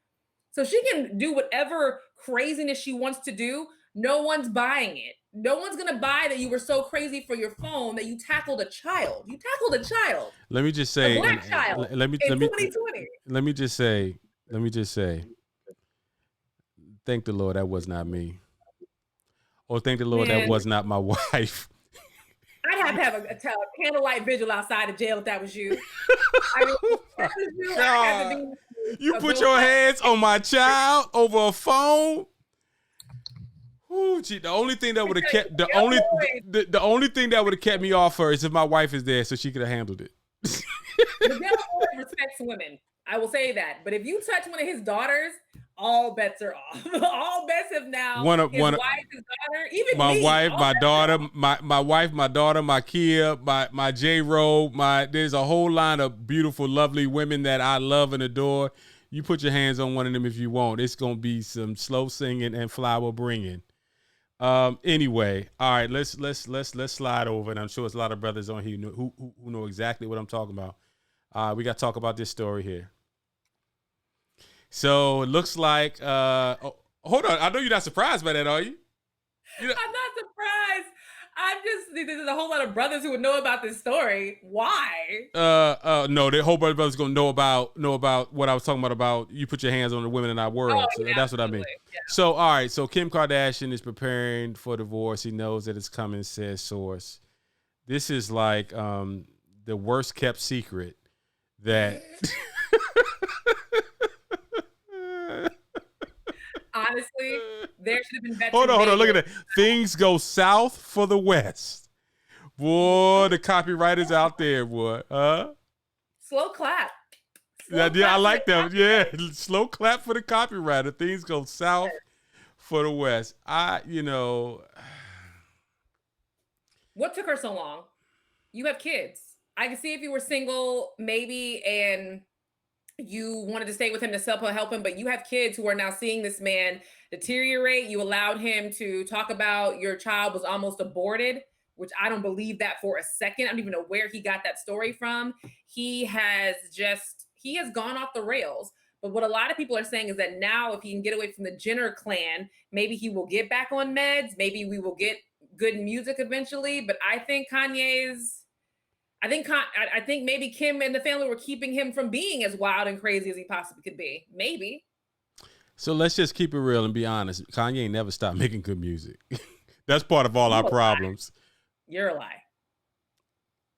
So she can do whatever craziness she wants to do. No one's buying it. No one's going to buy that you were so crazy for your phone that you tackled a child. You tackled a child. Let me just say, a black child in 2020. Let me just say, thank the Lord that was not me. Or thank the Lord that was not my wife. I'd have to have a candlelight vigil outside of jail if that was you. You put your hands on my child over a phone. Ooh, gee, the only thing that would have kept the only thing that would have kept me off her is if my wife is there, so she could have handled it. The devil respects women. I will say that. But if you touch one of his daughters, all bets are off. All bets have now. His wife, his daughter, even my me, wife, my daughter, my wife, my daughter, my Kia, my J-Ro, there's a whole line of beautiful, lovely women that I love and adore. You put your hands on one of them if you want. It's gonna be some slow singing and flower bringing. Anyway, all right, let's slide over, and I'm sure there's a lot of brothers on here who know exactly what I'm talking about. We got to talk about this story here. So it looks like, hold on, I know you're not surprised by that, are you? I'm not surprised. There's a whole lot of brothers who would know about this story. Why? No, the whole brother's gonna know about what I was talking about you put your hands on the women in our world. So yeah, that's what I mean. Yeah. So all right, so Kim Kardashian is preparing for divorce. He knows that it's coming, says source. This is like the worst kept secret that honestly, there should have been better. Hold on, look at that. Things go south for the West. Boy, the copywriters out there, boy. Slow clap. Yeah, I like that. Yeah, slow clap for the copywriter. Things go south for the West. What took her so long? You have kids. I can see if you were single, maybe, and you wanted to stay with him to help him, but you have kids who are now seeing this man deteriorate. You allowed him to talk about your child was almost aborted, which I don't believe that for a second. I don't even know where he got that story from. He has gone off the rails. But what a lot of people are saying is that now if he can get away from the Jenner clan, maybe he will get back on meds. Maybe we will get good music eventually. But I think I think maybe Kim and the family were keeping him from being as wild and crazy as he possibly could be. Maybe. So let's just keep it real and be honest. Kanye never stopped making good music. That's part of all our problems. You're a lie.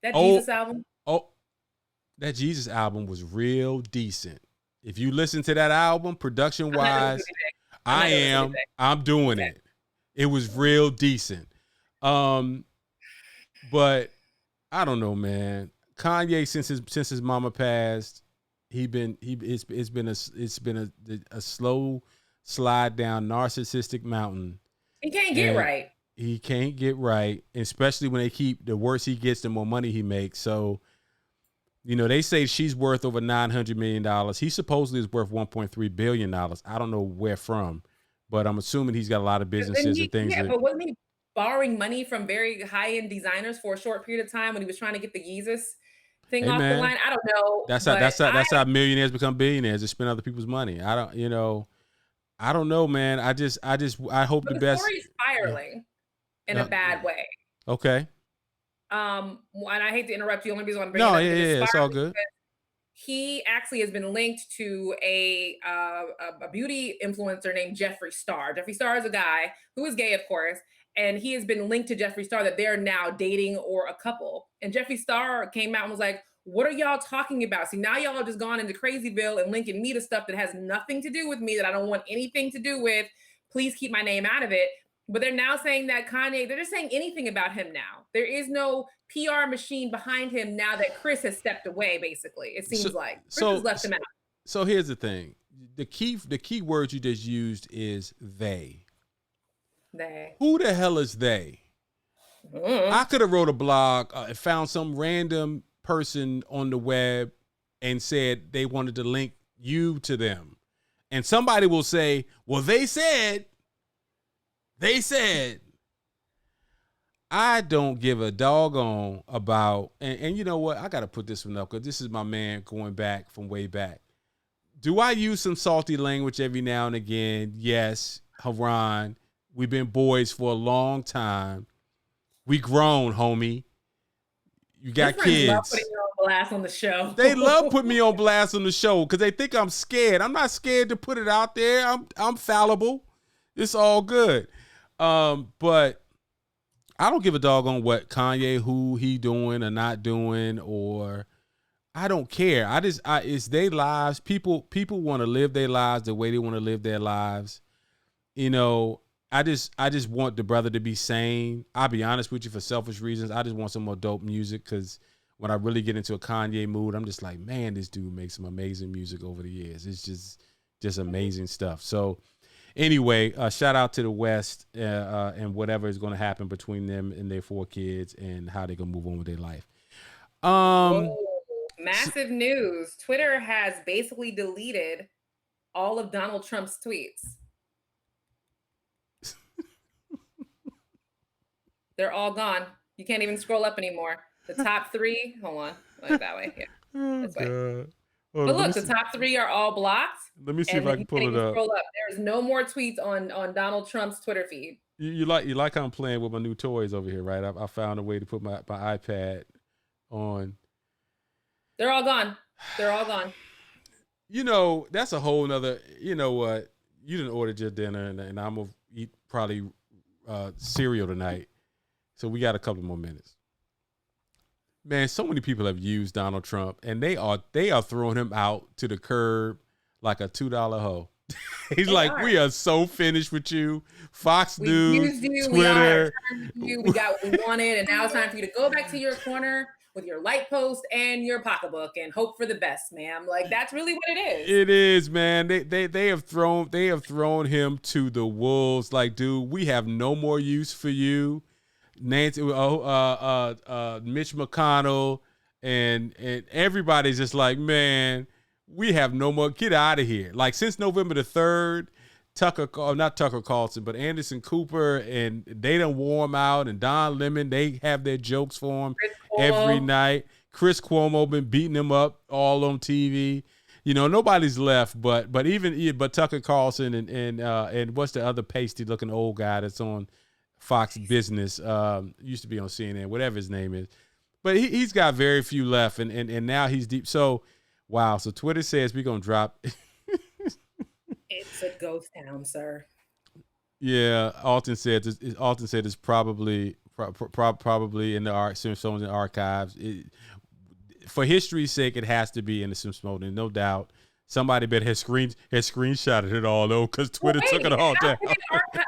That Jesus album? Oh, that Jesus album was real decent. If you listen to that album, production-wise, I'm doing it. It was real decent. But I don't know, man. Kanye, since his mama passed, it's been a slow slide down narcissistic mountain. He can't get right. He can't get right, especially when the worse he gets, the more money he makes. So, they say she's worth over $900 million. He supposedly is worth $1.3 billion. I don't know where from, but I'm assuming he's got a lot of businesses and things. Yeah, but wasn't he borrowing money from very high-end designers for a short period of time when he was trying to get the Yeezus thing off the line? I don't know. That's how millionaires become billionaires. They spend other people's money. I don't know, man. I hope the best. The story's spiraling in a bad way. Okay. And I hate to interrupt you. The only reason I'm bringing it up is it's all good. He actually has been linked to a beauty influencer named Jeffree Star. Jeffree Star is a guy who is gay, of course, and he has been linked to Jeffree Star that they're now dating or a couple. And Jeffree Star came out and was like, what are y'all talking about? See, now y'all have just gone into Crazyville and linking me to stuff that has nothing to do with me, that I don't want anything to do with. Please keep my name out of it. But they're now saying that Kanye, they're just saying anything about him now. There is no PR machine behind him now that Chris has stepped away, basically. It seems like Chris has left him out. So here's the thing. The key word you just used is they. They. Who the hell is they? I could have wrote a blog and found some random person on the web and said they wanted to link you to them. And somebody will say, well, they said. I don't give a doggone about, and you know what? I got to put this one up because this is my man going back from way back. Do I use some salty language every now and again? Yes, Haran. We've been boys for a long time. We grown, homie. You got kids. Love putting you on blast on the show. They love putting me on blast on the show because they think I'm scared. I'm not scared to put it out there. I'm fallible. It's all good. But I don't give a dog on what Kanye, who he doing or not doing, or I don't care. It's their lives. People want to live their lives the way they want to live their lives. I just want the brother to be sane. I'll be honest with you, for selfish reasons. I just want some more dope music because when I really get into a Kanye mood, I'm just like, man, this dude makes some amazing music over the years. It's just amazing stuff. So anyway, shout out to the West and whatever is going to happen between them and their 4 kids and how they can move on with their life. Massive news. Twitter has basically deleted all of Donald Trump's tweets. They're all gone. You can't even scroll up anymore. The top 3, hold on, like that way. Yeah, this way. But look, the top 3 are all blocked. Let me see if I can pull it up. Scroll up. There's no more tweets on Donald Trump's Twitter feed. You like how I'm playing with my new toys over here, right? I found a way to put my iPad on. They're all gone. They're all gone. That's a whole nother. You know what? You didn't order your dinner, and I'm gonna eat probably cereal tonight. So we got a couple more minutes. Man, so many people have used Donald Trump, and they are throwing him out to the curb like a $2 hoe. He's like, we are so finished with you. Fox News, Twitter. We got what we wanted, and now it's time for you to go back to your corner with your light post and your pocketbook and hope for the best, ma'am. Like, that's really what it is. It is, man. They have thrown him to the wolves. Like, dude, we have no more use for you. Nancy, Mitch McConnell, and everybody's just like, man, we have no more. Get out of here. Like, since November the 3rd, not Tucker Carlson, but Anderson Cooper, and they done wore him out, and Don Lemon, they have their jokes for him every night. Chris Cuomo been beating him up all on TV. Nobody's left, but Tucker Carlson and what's the other pasty looking old guy that's on Fox Business, used to be on CNN, whatever his name is. But he's got very few left, and now he's deep. So, wow. So Twitter says we're going to drop. It's a ghost town, sir. Yeah, Alton said it's probably in the Smithsonian archives. For history's sake, it has to be in the Smithsonian, no doubt. Somebody better has screenshotted it all though, because Twitter took it all down.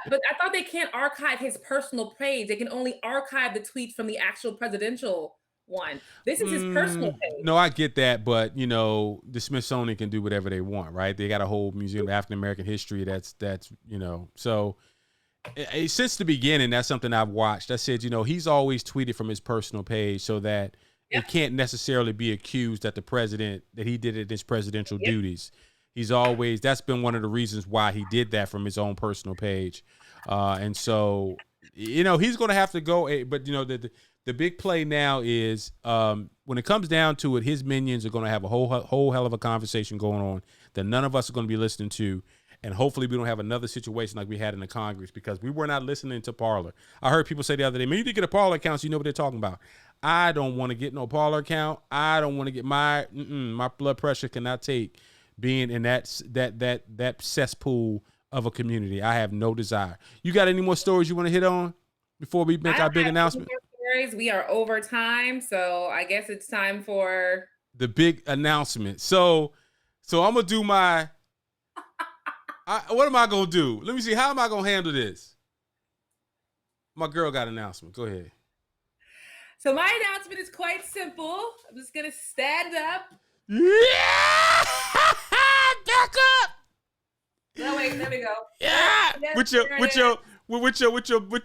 But I thought they can't archive his personal page. They can only archive the tweets from the actual presidential one. This is his personal page. No, I get that, but the Smithsonian can do whatever they want, right? They got a whole museum of African American history. That's so. Since the beginning, that's something I've watched. I said, he's always tweeted from his personal page so that it can't necessarily be accused that he did it in his presidential duties. That's been one of the reasons why he did that from his own personal page. And so, he's going to have to go. But, the big play now is when it comes down to it, his minions are going to have a whole hell of a conversation going on that none of us are going to be listening to. And hopefully we don't have another situation like we had in the Congress, because we were not listening to Parler. I heard people say the other day, man, you need to get a Parler account so you know what they're talking about. I don't want to get no Parler account. I don't want to get my blood pressure cannot take being in that cesspool of a community. I have no desire. You got any more stories you want to hit on before we make our big announcement? We are over time, so I guess it's time for the big announcement. So I'm gonna do my. What am I gonna do? Let me see. How am I gonna handle this? My girl got an announcement. Go ahead. So my announcement is quite simple. I'm just gonna stand up. Yeah, back up. No, wait, there we go. Yeah, with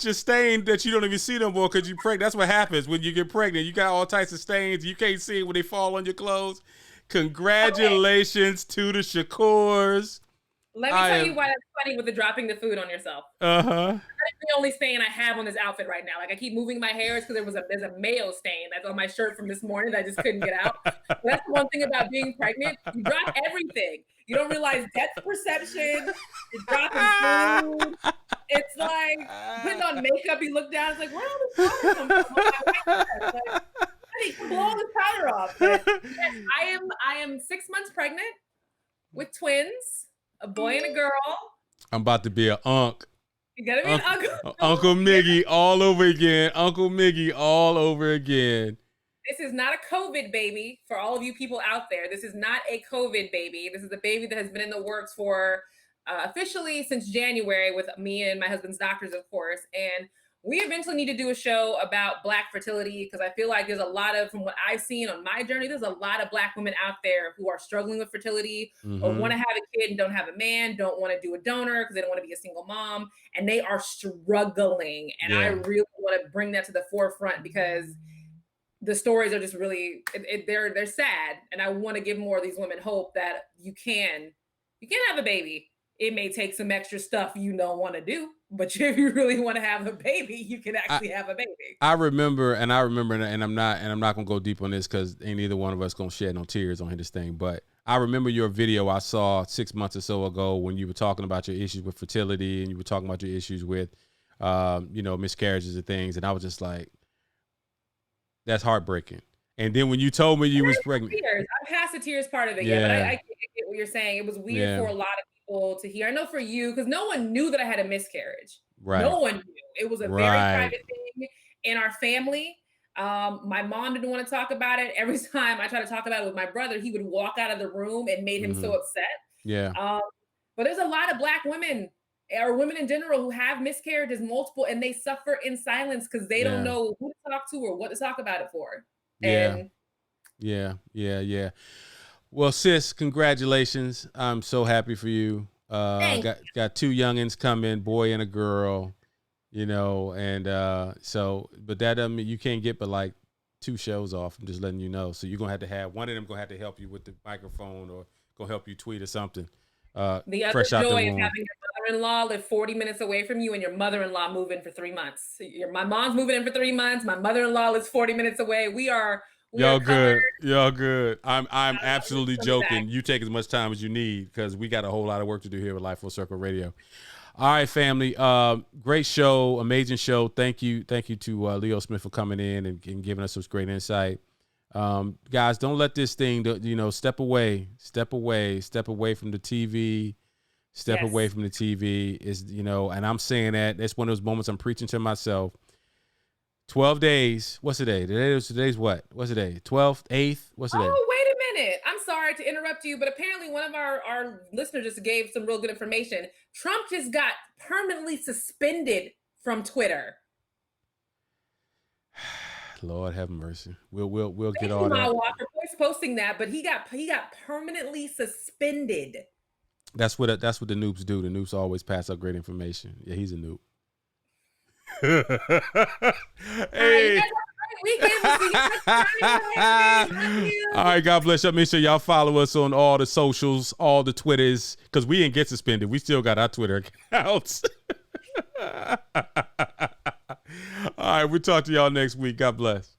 your stain that you don't even see no more because you're pregnant. That's what happens when you get pregnant. You got all types of stains. You can't see it when they fall on your clothes. Congratulations to the Shakurs. Let me tell you why that's funny with the dropping the food on yourself. Uh-huh. That's the only stain I have on this outfit right now. Like, I keep moving my hairs because there's a mayo stain that's on my shirt from this morning that I just couldn't get out. But that's the one thing about being pregnant. You drop everything. You don't realize depth perception. You're dropping food. It's like putting on makeup. You look down. It's like, where all the powder come from? Like, honey, blow all the powder off. But yes, I am 6 months pregnant with twins. A boy and a girl. I'm about to be an unk. You gotta be an uncle. Uncle Miggy all over again. Uncle Miggy all over again. This is not a COVID baby for all of you people out there. This is not a COVID baby. This is a baby that has been in the works for officially since January with me and my husband's doctors, of course. And we eventually need to do a show about Black fertility because I feel like there's a lot of, from what I've seen on my journey, there's a lot of Black women out there who are struggling with fertility or want to have a kid and don't have a man, don't want to do a donor because they don't want to be a single mom, and they are struggling. And I really want to bring that to the forefront because the stories are just really, they're sad. And I want to give more of these women hope that you can have a baby. It may take some extra stuff you don't want to do, but if you really want to have a baby, you can actually have a baby. I remember, and I'm not gonna go deep on this because ain't either one of us gonna shed no tears on this thing. But I remember your video I saw 6 months or so ago when you were talking about your issues with fertility and you were talking about your issues with miscarriages and things. And I was just like, that's heartbreaking. And then when you told me you was pregnant, tears. I'm past the tears part of it. Yeah, but I get what you're saying. It was weird for a lot of people to hear. I know for you, because no one knew that I had a miscarriage. Right. No one knew. It was a very private thing in our family. My mom didn't want to talk about it. Every time I tried to talk about it with my brother, he would walk out of the room and made him so upset. Yeah. But there's a lot of Black women or women in general who have miscarriages, multiple, and they suffer in silence because they don't know who to talk to or what to talk about it for. And Yeah. Well, sis, congratulations. I'm so happy for you. Got 2 youngins coming, boy and a girl, and but that doesn't mean you can't get but like 2 shows off. I'm just letting you know. So you're going to have one of them going to have to help you with the microphone or go help you tweet or something. The other joy is having your mother-in-law live 40 minutes away from you and your mother-in-law move in for 3 months. My mom's moving in for 3 months. My mother-in-law lives 40 minutes away. Y'all good. I'm absolutely joking. You take as much time as you need because we got a whole lot of work to do here with Life Full Circle Radio. All right, family. Great show, amazing show. Thank you to Leo Smith for coming in and giving us some great insight. Guys, don't let this thing, step away from the TV. Step away from the TV is, and I'm saying that's one of those moments I'm preaching to myself. 12 days. What's the day? Today's what? What's the day? 12th, 8th? What's the day? Oh, wait a minute. I'm sorry to interrupt you, but apparently one of our listeners just gave some real good information. Trump just got permanently suspended from Twitter. Lord have mercy. We'll get all that. Walker posting that, but he got permanently suspended. That's what the noobs do. The noobs always pass up great information. Yeah, he's a noob. Hey. All right, God bless you. Make sure y'all follow us on all the socials, all the Twitters, because we didn't get suspended. We still got our Twitter accounts. All right, we'll talk to y'all next week. God bless.